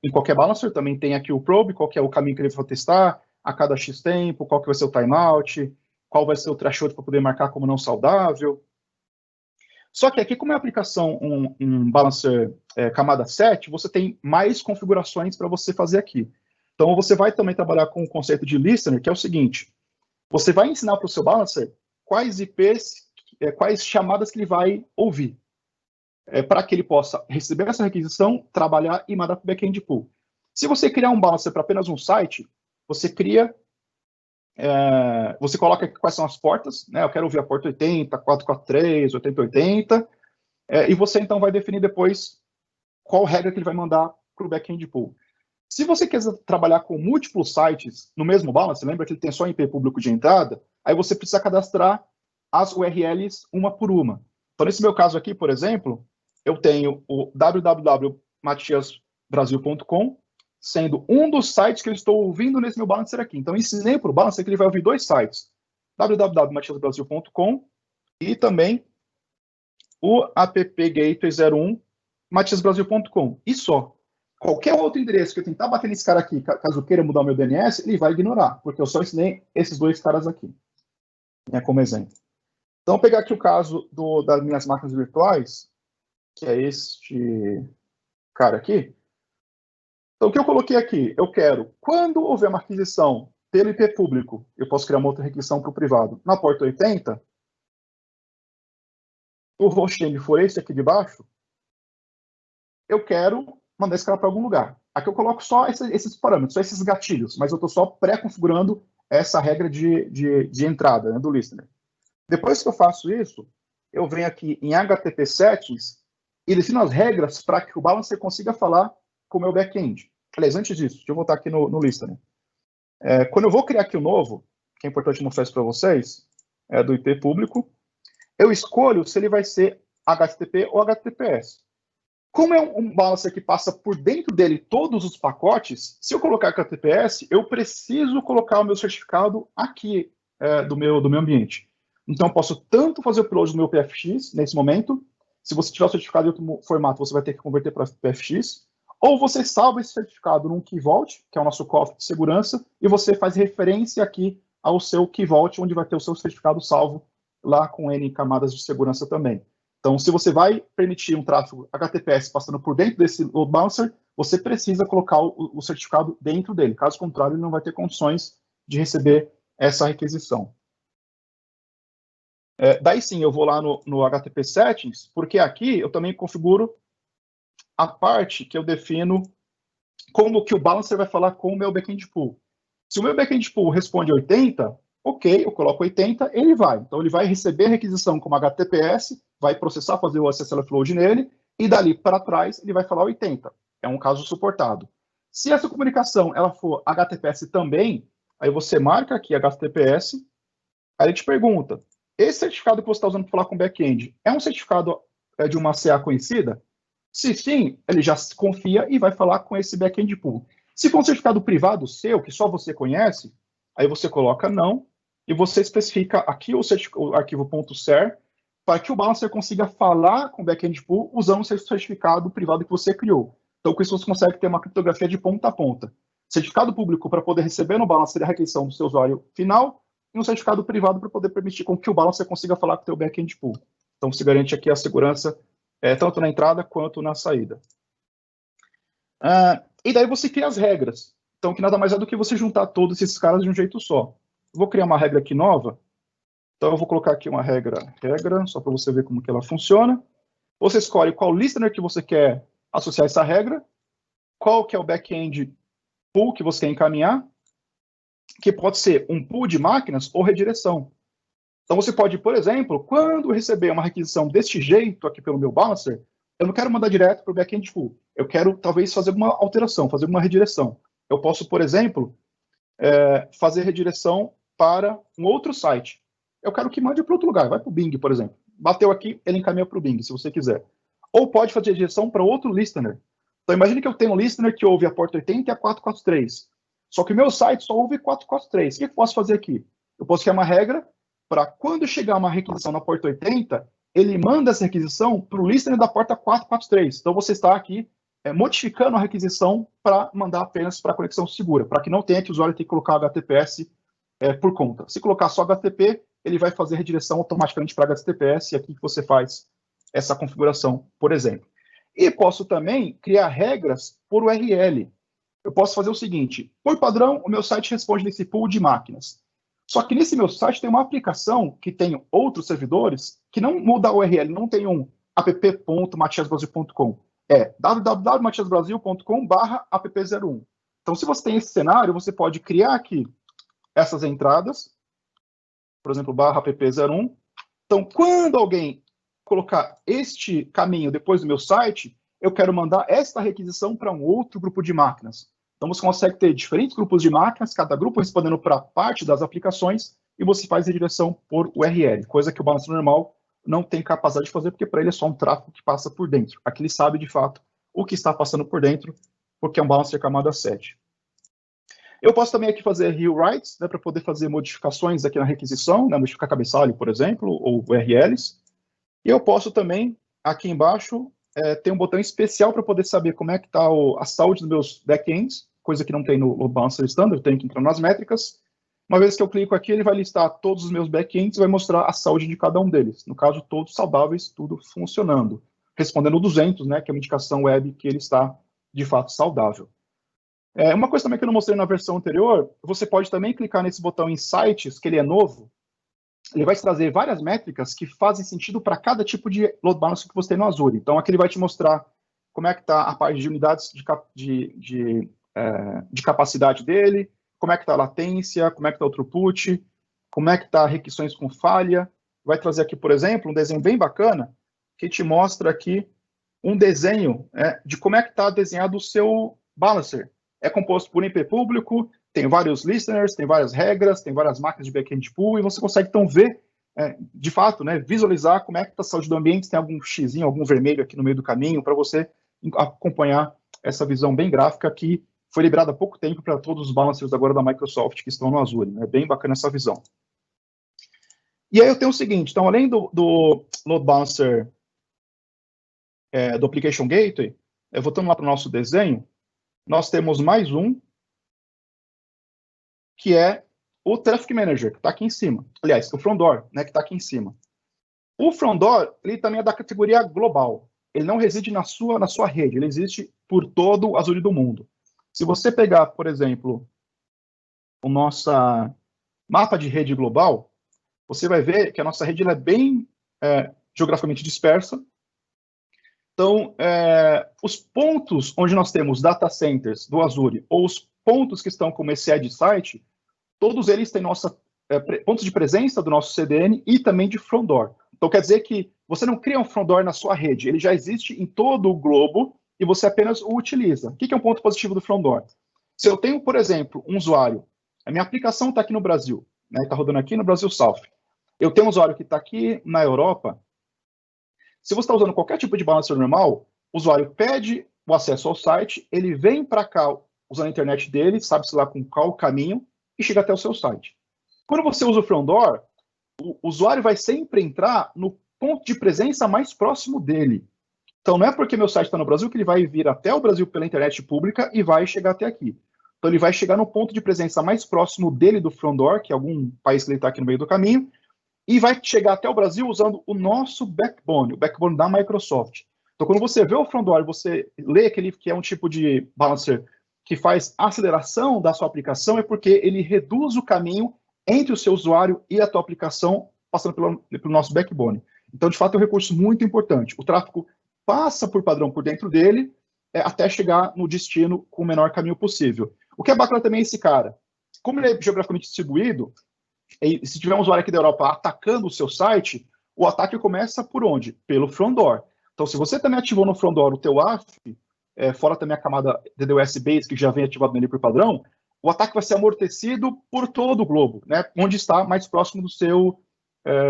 em qualquer balancer, também tem aqui o probe, qual que é o caminho que ele vai testar, a cada X tempo, qual que vai ser o timeout, qual vai ser o threshold para poder marcar como não saudável. Só que aqui, como é a aplicação um balancer camada 7, você tem mais configurações para você fazer aqui. Então, você vai também trabalhar com o conceito de listener, que é o seguinte, você vai ensinar para o seu balancer quais IPs, quais chamadas que ele vai ouvir, para que ele possa receber essa requisição, trabalhar e mandar para o back-end pool. Se você criar um balancer para apenas um site, você cria, você coloca aqui quais são as portas, né? Eu quero ouvir a porta 80, 443, 8080, e você então vai definir depois qual regra que ele vai mandar para o back-end pool. Se você quiser trabalhar com múltiplos sites no mesmo balancer, lembra que ele tem só IP público de entrada, aí você precisa cadastrar as URLs uma por uma. Então, nesse meu caso aqui, por exemplo, eu tenho o www.matiasbrasil.com sendo um dos sites que eu estou ouvindo nesse meu balancer aqui. Então, ensinei para o balancer que ele vai ouvir dois sites, www.matiasbrasil.com e também o appgateway01 matiasbrasil.com. E só. Qualquer outro endereço que eu tentar bater nesse cara aqui, caso eu queira mudar o meu DNS, ele vai ignorar, porque eu só ensinei esses dois caras aqui, né, como exemplo. Então, vou pegar aqui o caso das minhas máquinas virtuais, que é este cara aqui. Então, o que eu coloquei aqui? Eu quero, quando houver uma aquisição pelo IP público, eu posso criar uma outra requisição para o privado. Na porta 80, o hostname for esse aqui de baixo, eu quero mandar esse cara para algum lugar. Aqui eu coloco só esses parâmetros, só esses gatilhos, mas eu estou só pré-configurando essa regra de entrada, né, do listener. Depois que eu faço isso, eu venho aqui em HTTP Settings e defino as regras para que o balancer consiga falar com o meu back-end. Aliás, antes disso, deixa eu voltar aqui no listener. Quando eu vou criar aqui o novo, que é importante mostrar isso para vocês, do IP público, eu escolho se ele vai ser HTTP ou HTTPS. Como é um balancer que passa por dentro dele todos os pacotes, se eu colocar HTTPS, eu preciso colocar o meu certificado aqui do meu ambiente. Então, eu posso tanto fazer o upload do meu PFX, nesse momento, se você tiver o certificado em outro formato, você vai ter que converter para PFX, ou você salva esse certificado num Key Vault, que é o nosso cofre de segurança, e você faz referência aqui ao seu Key Vault, onde vai ter o seu certificado salvo lá com N camadas de segurança também. Então, se você vai permitir um tráfego HTTPS passando por dentro desse load balancer, você precisa colocar o certificado dentro dele. Caso contrário, ele não vai ter condições de receber essa requisição. Daí sim, eu vou lá no HTTP Settings, porque aqui eu também configuro a parte que eu defino como que o balancer vai falar com o meu backend pool. Se o meu backend pool responde 80, ok, eu coloco 80, ele vai. Então, ele vai receber a requisição como HTTPS, vai processar, fazer o SSL Flood nele, e dali para trás ele vai falar 80. É um caso suportado. Se essa comunicação ela for HTTPS também, aí você marca aqui HTTPS, aí ele te pergunta, esse certificado que você está usando para falar com o back-end é um certificado de uma CA conhecida? Se sim, ele já confia e vai falar com esse back-end pool. Se for um certificado privado seu, que só você conhece, aí você coloca não, e você especifica aqui o arquivo .ser, para que o balancer consiga falar com o back-end pool usando o seu certificado privado que você criou. Então, com isso, você consegue ter uma criptografia de ponta a ponta. Certificado público para poder receber no balancer a requisição do seu usuário final, e um certificado privado para poder permitir com que o balancer consiga falar com o teu back-end pool. Então, se garante aqui a segurança tanto na entrada quanto na saída. E daí você cria as regras. Então, que nada mais é do que você juntar todos esses caras de um jeito só. Eu vou criar uma regra aqui nova. Então, eu vou colocar aqui uma regra, só para você ver como que ela funciona. Você escolhe qual listener que você quer associar essa regra, qual que é o back-end pool que você quer encaminhar, que pode ser um pool de máquinas ou redireção. Então, você pode, por exemplo, quando receber uma requisição deste jeito aqui pelo meu balancer, eu não quero mandar direto para o back-end pool. Eu quero, talvez, fazer uma alteração, fazer uma redireção. Eu posso, por exemplo, fazer redireção para um outro site. Eu quero que mande para outro lugar, vai para o Bing, por exemplo. Bateu aqui, ele encaminha para o Bing, se você quiser. Ou pode fazer redireção para outro listener. Então, imagine que eu tenho um listener que ouve a porta 80 e a 443. Só que o meu site só ouve 443. O que eu posso fazer aqui? Eu posso criar uma regra para quando chegar uma requisição na porta 80, ele manda essa requisição para o listener da porta 443. Então, você está aqui modificando a requisição para mandar apenas para a conexão segura, para que não tenha que o usuário ter que colocar HTTPS por conta. Se colocar só HTTP, ele vai fazer redireção automaticamente para HTTPS, e aqui que você faz essa configuração, por exemplo. E posso também criar regras por URL. Eu posso fazer o seguinte, por padrão, o meu site responde nesse pool de máquinas. Só que nesse meu site tem uma aplicação que tem outros servidores que não muda a URL, não tem um app.matiasbrasil.com. É www.matiasbrasil.com/app01. Então, se você tem esse cenário, você pode criar aqui essas entradas, por exemplo, /app01. Então, quando alguém colocar este caminho depois do meu site, eu quero mandar esta requisição para um outro grupo de máquinas. Então, você consegue ter diferentes grupos de máquinas, cada grupo respondendo para parte das aplicações, e você faz redireção por URL, coisa que o balancer normal não tem capacidade de fazer, porque para ele é só um tráfego que passa por dentro. Aqui ele sabe, de fato, o que está passando por dentro, porque é um balancer camada 7. Eu posso também aqui fazer rewrites, né, para poder fazer modificações aqui na requisição, né, modificar cabeçalho, por exemplo, ou URLs. E eu posso também, aqui embaixo, ter um botão especial para poder saber como é que está a saúde dos meus backends, coisa que não tem no balancer standard, eu tenho que entrar nas métricas. Uma vez que eu clico aqui, ele vai listar todos os meus backends e vai mostrar a saúde de cada um deles. No caso, todos saudáveis, tudo funcionando. Respondendo 200, né, que é uma indicação web que ele está, de fato, saudável. Uma coisa também que eu não mostrei na versão anterior, você pode também clicar nesse botão Insights, que ele é novo. Ele vai te trazer várias métricas que fazem sentido para cada tipo de load balancer que você tem no Azure. Então, aqui ele vai te mostrar como é que está a parte de unidades de capacidade dele, como é que está a latência, como é que está o throughput, como é que está requisições com falha. Vai trazer aqui, por exemplo, um desenho bem bacana, que te mostra aqui um desenho de como é que está desenhado o seu balancer. É composto por IP público, tem vários listeners, tem várias regras, tem várias máquinas de backend pool, e você consegue, então, ver, de fato, né, visualizar como é que está a saúde do ambiente, se tem algum xizinho, algum vermelho aqui no meio do caminho, para você acompanhar essa visão bem gráfica que foi liberada há pouco tempo para todos os balancers agora da Microsoft que estão no Azure. É bem bacana essa visão. E aí eu tenho o seguinte, então, além do load balancer do Application Gateway, voltando lá para o nosso desenho, nós temos mais um, que é o Traffic Manager, que está aqui em cima. Aliás, o Front Door, né, que está aqui em cima. O Front Door, ele também é da categoria global. Ele não reside na sua rede, ele existe por todo o Azure do mundo. Se você pegar, por exemplo, o nosso mapa de rede global, você vai ver que a nossa rede ela é bem geograficamente dispersa. Então, os pontos onde nós temos data centers do Azure, ou os pontos que estão como esse edge site, todos eles têm pontos de presença do nosso CDN e também de front door. Então, quer dizer que você não cria um front door na sua rede, ele já existe em todo o globo e você apenas o utiliza. O que é um ponto positivo do front door? Se eu tenho, por exemplo, um usuário, a minha aplicação está aqui no Brasil, está rodando aqui no Brasil South. Eu tenho um usuário que está aqui na Europa. Se você está usando qualquer tipo de balancer normal, o usuário pede o acesso ao site, ele vem para cá usando a internet dele, sabe-se lá com qual caminho, e chega até o seu site. Quando você usa o front door, o usuário vai sempre entrar no ponto de presença mais próximo dele. Então, não é porque meu site está no Brasil que ele vai vir até o Brasil pela internet pública e vai chegar até aqui. Então, ele vai chegar no ponto de presença mais próximo dele do front door, que é algum país que ele está aqui no meio do caminho, e vai chegar até o Brasil usando o nosso backbone, o backbone da Microsoft. Então, quando você vê o front door, você lê que é um tipo de balancer que faz aceleração da sua aplicação, é porque ele reduz o caminho entre o seu usuário e a tua aplicação, passando pelo nosso backbone. Então, de fato, é um recurso muito importante. O tráfego passa por padrão por dentro dele, até chegar no destino com o menor caminho possível. O que é bacana também é esse cara. Como ele é geograficamente distribuído, e se tiver um usuário aqui da Europa atacando o seu site, o ataque começa por onde? Pelo front door. Então, se você também ativou no front door o teu AF, fora também a camada DDoS Base, que já vem ativado nele por padrão, o ataque vai ser amortecido por todo o globo, né, onde está mais próximo do seu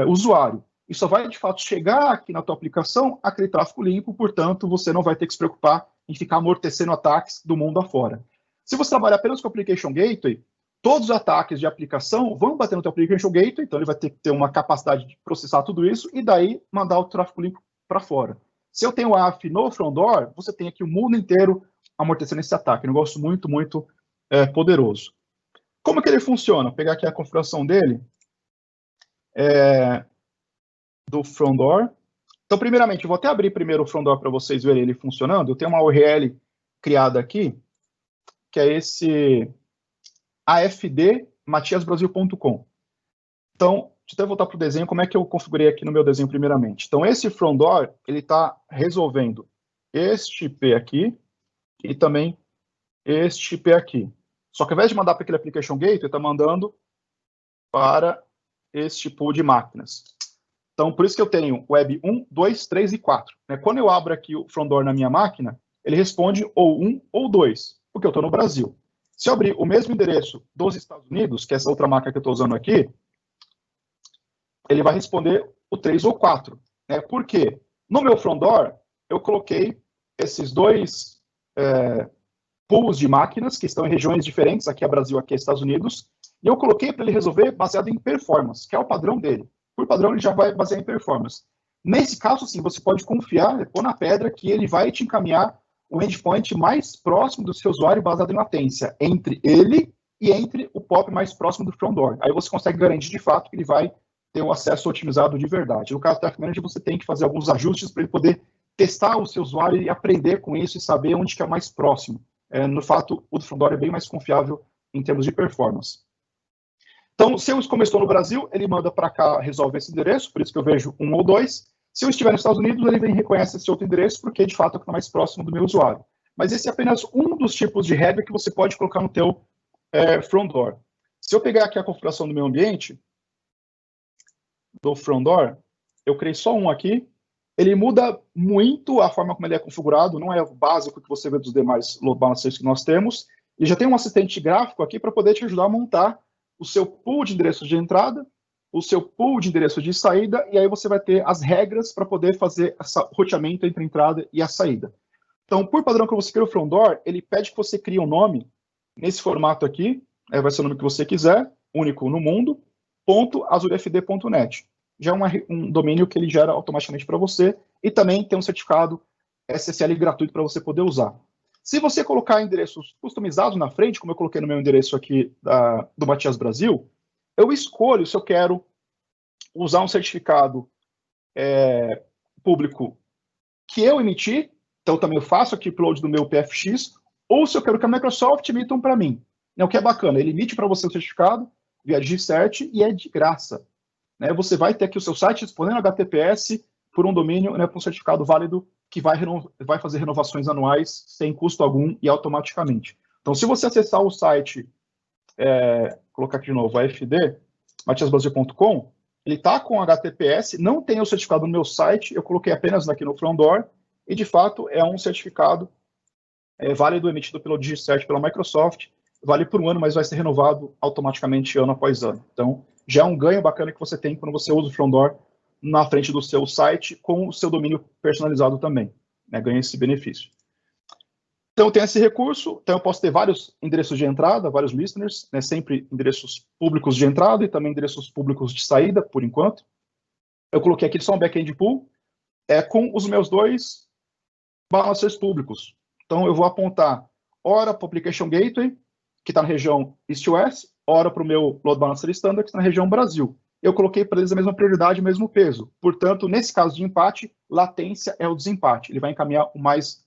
usuário. E só vai, de fato, chegar aqui na tua aplicação aquele tráfego limpo, portanto, você não vai ter que se preocupar em ficar amortecendo ataques do mundo afora. Se você trabalhar apenas com o Application Gateway, todos os ataques de aplicação vão bater no teu Application Gateway, então ele vai ter que ter uma capacidade de processar tudo isso e daí mandar o tráfego limpo para fora. Se eu tenho o AF no front door, você tem aqui o mundo inteiro amortecendo esse ataque. Um negócio muito, muito poderoso. Como que ele funciona? Vou pegar aqui a configuração dele, do front door. Então, primeiramente, eu vou até abrir primeiro o front door para vocês verem ele funcionando. Eu tenho uma URL criada aqui, que é esse afdmatiasbrasil.com. Então, deixa eu até voltar para o desenho, como é que eu configurei aqui no meu desenho primeiramente. Então, esse front door, ele está resolvendo este IP aqui e também este IP aqui. Só que ao invés de mandar para aquele Application Gateway, ele está mandando para este pool de máquinas. Então, por isso que eu tenho web 1, 2, 3 e 4. Quando eu abro aqui o front door na minha máquina, ele responde ou 1 ou 2, porque eu estou no Brasil. Se eu abrir o mesmo endereço dos Estados Unidos, que é essa outra máquina que eu estou usando aqui, ele vai responder o 3 ou 4. Por quê? No meu front door, eu coloquei esses dois pools de máquinas, que estão em regiões diferentes, aqui é Brasil, aqui é Estados Unidos, e eu coloquei para ele resolver baseado em performance, que é o padrão dele. Por padrão, ele já vai basear em performance. Nesse caso, sim, você pode confiar, pôr na pedra, que ele vai te encaminhar o endpoint mais próximo do seu usuário baseado em latência, entre ele e entre o POP mais próximo do front door. Aí você consegue garantir, de fato, que ele vai ter um acesso otimizado de verdade. No caso do Traffic Manager, você tem que fazer alguns ajustes para ele poder testar o seu usuário e aprender com isso e saber onde que é mais próximo. No fato, o do front door é bem mais confiável em termos de performance. Então, se eu como estou no Brasil, ele manda para cá, resolve esse endereço, por isso que eu vejo 1 ou 2. Se eu estiver nos Estados Unidos, ele vem e reconhece esse outro endereço, porque de fato é o que está mais próximo do meu usuário. Mas esse é apenas um dos tipos de regra que você pode colocar no teu front door. Se eu pegar aqui a configuração do meu ambiente, do front door, eu criei só um aqui. Ele muda muito a forma como ele é configurado, não é o básico que você vê dos demais load balancers que nós temos. Ele já tem um assistente gráfico aqui para poder te ajudar a montar o seu pool de endereços de entrada, o seu pool de endereços de saída, e aí você vai ter as regras para poder fazer esse roteamento entre a entrada e a saída. Então, por padrão, quando você cria o front door, ele pede que você crie um nome nesse formato aqui, vai ser o nome que você quiser, único no mundo, .azurefd.net. Já é um domínio que ele gera automaticamente para você, e também tem um certificado SSL gratuito para você poder usar. Se você colocar endereços customizados na frente, como eu coloquei no meu endereço aqui do Matias Brasil, eu escolho se eu quero usar um certificado público que eu emiti, então também eu faço aqui o upload do meu PFX, ou se eu quero que a Microsoft emita um para mim. O que é bacana, ele emite para você o certificado via G-Cert e é de graça. Né? Você vai ter aqui o seu site disponível HTTPS por um domínio, né, por um certificado válido que vai fazer renovações anuais sem custo algum e automaticamente. Então, se você acessar o site, colocar aqui de novo, AFD, matiasbrasil.com, ele está com HTTPS, não tem o certificado no meu site, eu coloquei apenas aqui no front door, e de fato é um certificado válido, emitido pelo DigiCert, pela Microsoft, vale por um ano, mas vai ser renovado automaticamente ano após ano. Então, já é um ganho bacana que você tem quando você usa o front door na frente do seu site com o seu domínio personalizado também, né? Ganha esse benefício. Então, eu tenho esse recurso, então eu posso ter vários endereços de entrada, vários listeners, né? Sempre endereços públicos de entrada e também endereços públicos de saída, por enquanto. Eu coloquei aqui só um backend pool com os meus 2 balancers públicos. Então, eu vou apontar ora para o Application Gateway, que está na região East-West, ora para o meu Load Balancer Standard, que está na região Brasil. Eu coloquei para eles a mesma prioridade, o mesmo peso. Portanto, nesse caso de empate, latência é o desempate. Ele vai encaminhar o mais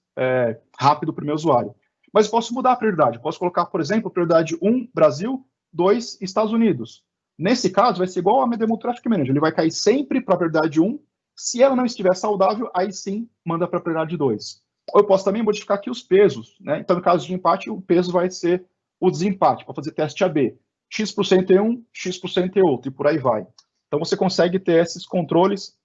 rápido para o meu usuário. Mas eu posso mudar a prioridade. Eu posso colocar, por exemplo, prioridade 1, Brasil, 2, Estados Unidos. Nesse caso, vai ser igual a MDMU Traffic Manager. Ele vai cair sempre para a prioridade 1. Se ela não estiver saudável, aí sim, manda para a prioridade 2. Ou eu posso também modificar aqui os pesos, né? Então, no caso de empate, o peso vai ser o desempate, para fazer teste AB. X% em um, X% em outro, e por aí vai. Então, você consegue ter esses controles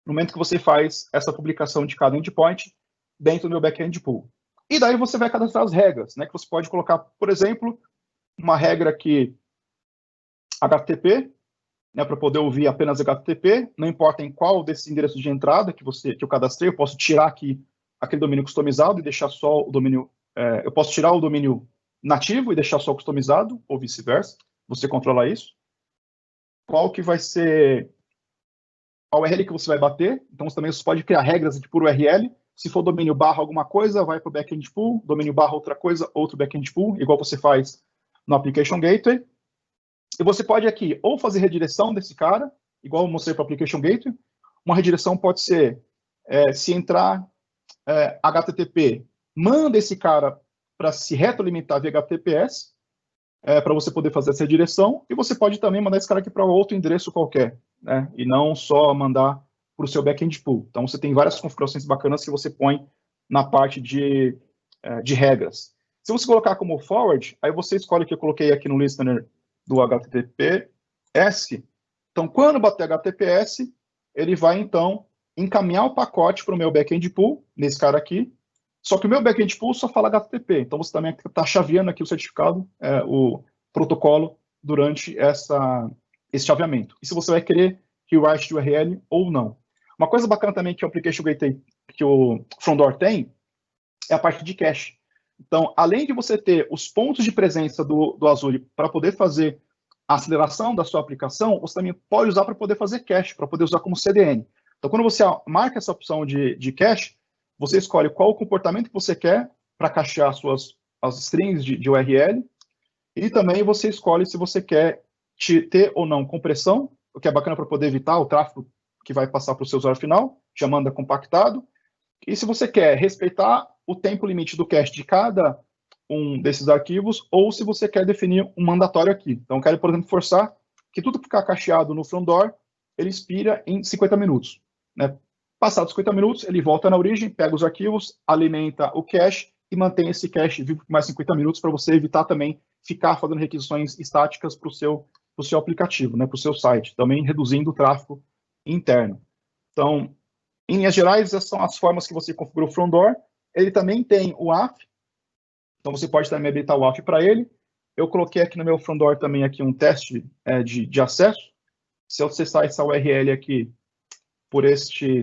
no momento que você faz essa publicação de cada endpoint dentro do meu backend pool. E daí você vai cadastrar as regras, né? Que você pode colocar, por exemplo, uma regra que HTTP, né, para poder ouvir apenas HTTP, não importa em qual desses endereços de entrada que eu cadastrei, eu posso tirar aqui aquele domínio customizado e deixar só o domínio, eu posso tirar o domínio nativo e deixar só o customizado, ou vice-versa, você controla isso. Qual que vai ser a URL que você vai bater, então você também pode criar regras de por URL, se for domínio barra alguma coisa, vai para o backend pool, domínio barra outra coisa, outro backend pool, igual você faz no Application Gateway. E você pode aqui ou fazer redireção desse cara, igual eu mostrei para o Application Gateway. Uma redireção pode ser, se entrar HTTP, manda esse cara para se retroalimentar via HTTPS, para você poder fazer essa redireção. E você pode também mandar esse cara aqui para outro endereço qualquer, né? E não só mandar para o seu backend pool. Então, você tem várias configurações bacanas que você põe na parte de regras. Se você colocar como forward, aí você escolhe o que eu coloquei aqui no listener do HTTPS. Então, quando bater HTTPS, ele vai, então, encaminhar o pacote para o meu backend pool, nesse cara aqui. Só que o meu backend pool só fala HTTP. Então, você também está chaveando aqui o certificado, o protocolo, durante esse chaveamento. E se você vai querer rewrite de URL ou não. Uma coisa bacana também que o Application Gateway, que o front door tem, é a parte de cache. Então, além de você ter os pontos de presença do Azure para poder fazer a aceleração da sua aplicação, você também pode usar para poder fazer cache, para poder usar como CDN. Então, quando você marca essa opção de cache, você escolhe qual o comportamento que você quer para cachear as strings de URL, e também você escolhe se você quer ter ou não compressão, o que é bacana para poder evitar o tráfego que vai passar para o seu usuário final, já manda compactado. E se você quer respeitar o tempo limite do cache de cada um desses arquivos, ou se você quer definir um mandatório aqui. Então, eu quero, por exemplo, forçar que tudo que ficar cacheado no front door, ele expira em 50 minutos. Né? Passados 50 minutos, ele volta na origem, pega os arquivos, alimenta o cache e mantém esse cache vivo por mais 50 minutos para você evitar também ficar fazendo requisições estáticas para o seu aplicativo, né, para o seu site, também reduzindo o tráfego interno. Então, em linhas gerais, essas são as formas que você configura o front door. Ele também tem o AF, então você pode também habilitar o AF para ele. Eu coloquei aqui no meu front door também aqui um teste de acesso. Se eu acessar essa URL aqui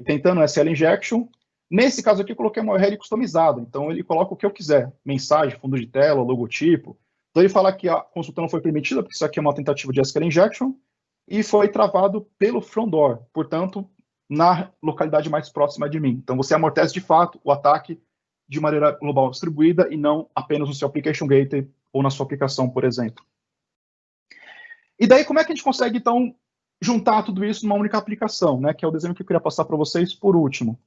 tentando SL injection, nesse caso aqui eu coloquei uma URL customizada, então ele coloca o que eu quiser, mensagem, fundo de tela, logotipo. Então ele fala que a consulta não foi permitida, porque isso aqui é uma tentativa de SQL injection, e foi travado pelo front door, portanto, na localidade mais próxima de mim. Então você amortece de fato o ataque de maneira global distribuída e não apenas no seu application gateway ou na sua aplicação, por exemplo. E daí, como é que a gente consegue, então, juntar tudo isso numa única aplicação, né? Que é o desenho que eu queria passar para vocês por último.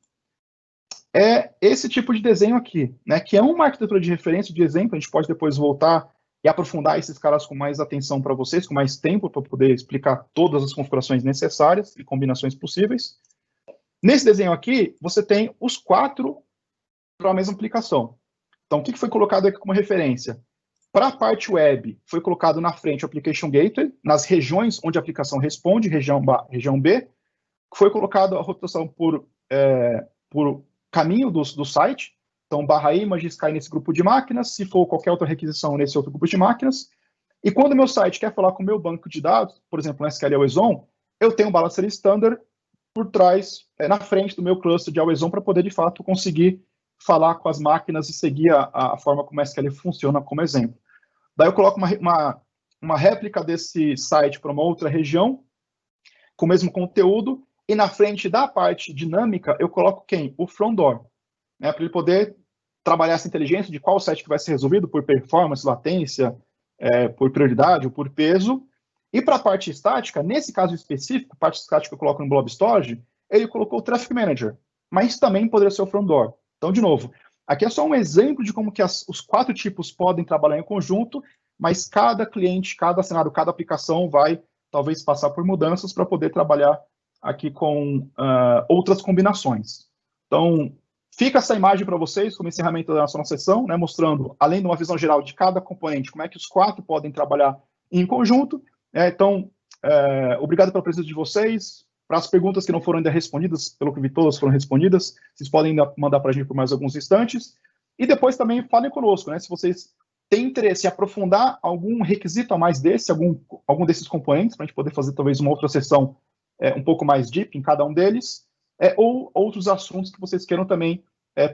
É esse tipo de desenho aqui, né? Que é uma arquitetura de referência, de exemplo, a gente pode depois voltar e aprofundar esses caras com mais atenção para vocês, com mais tempo para poder explicar todas as configurações necessárias e combinações possíveis. Nesse desenho aqui, você tem os 4 para a mesma aplicação. Então, o que foi colocado aqui como referência? Para a parte web, foi colocado na frente o Application Gateway, nas regiões onde a aplicação responde, região B, foi colocado a rotação por caminho do site, então /images cai nesse grupo de máquinas, se for qualquer outra requisição nesse outro grupo de máquinas, e quando o meu site quer falar com o meu banco de dados, por exemplo, no SQL Always On, eu tenho um balancer standard por trás, na frente do meu cluster de Always On, para poder, de fato, conseguir falar com as máquinas e seguir a forma como o SQL funciona como exemplo. Daí eu coloco uma réplica desse site para uma outra região, com o mesmo conteúdo, e na frente da parte dinâmica, eu coloco quem? O front door, né, para ele poder trabalhar essa inteligência de qual site que vai ser resolvido por performance, latência, por prioridade ou por peso. E para a parte estática, nesse caso específico, parte estática que eu coloco no Blob Storage, ele colocou o Traffic Manager, mas também poderia ser o front door. Então, de novo, aqui é só um exemplo de como que os 4 tipos podem trabalhar em conjunto, mas cada cliente, cada cenário, cada aplicação vai talvez passar por mudanças para poder trabalhar aqui com outras combinações. Então, fica essa imagem para vocês como encerramento da nossa sessão, né, mostrando, além de uma visão geral de cada componente, como é que os 4 podem trabalhar em conjunto. Então, obrigado pela presença de vocês. Para as perguntas que não foram ainda respondidas, pelo que vi, todas foram respondidas, vocês podem ainda mandar para a gente por mais alguns instantes. E depois também falem conosco, né, se vocês têm interesse em aprofundar algum requisito a mais desse, algum desses componentes, para a gente poder fazer talvez uma outra sessão um pouco mais deep em cada um deles, ou outros assuntos que vocês queiram também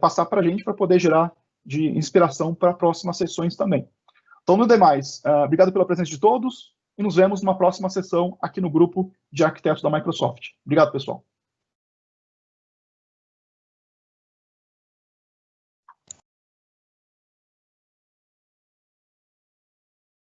passar para a gente, para poder gerar de inspiração para próximas sessões também. Então, no demais, obrigado pela presença de todos, e nos vemos numa próxima sessão aqui no grupo de arquitetos da Microsoft. Obrigado, pessoal.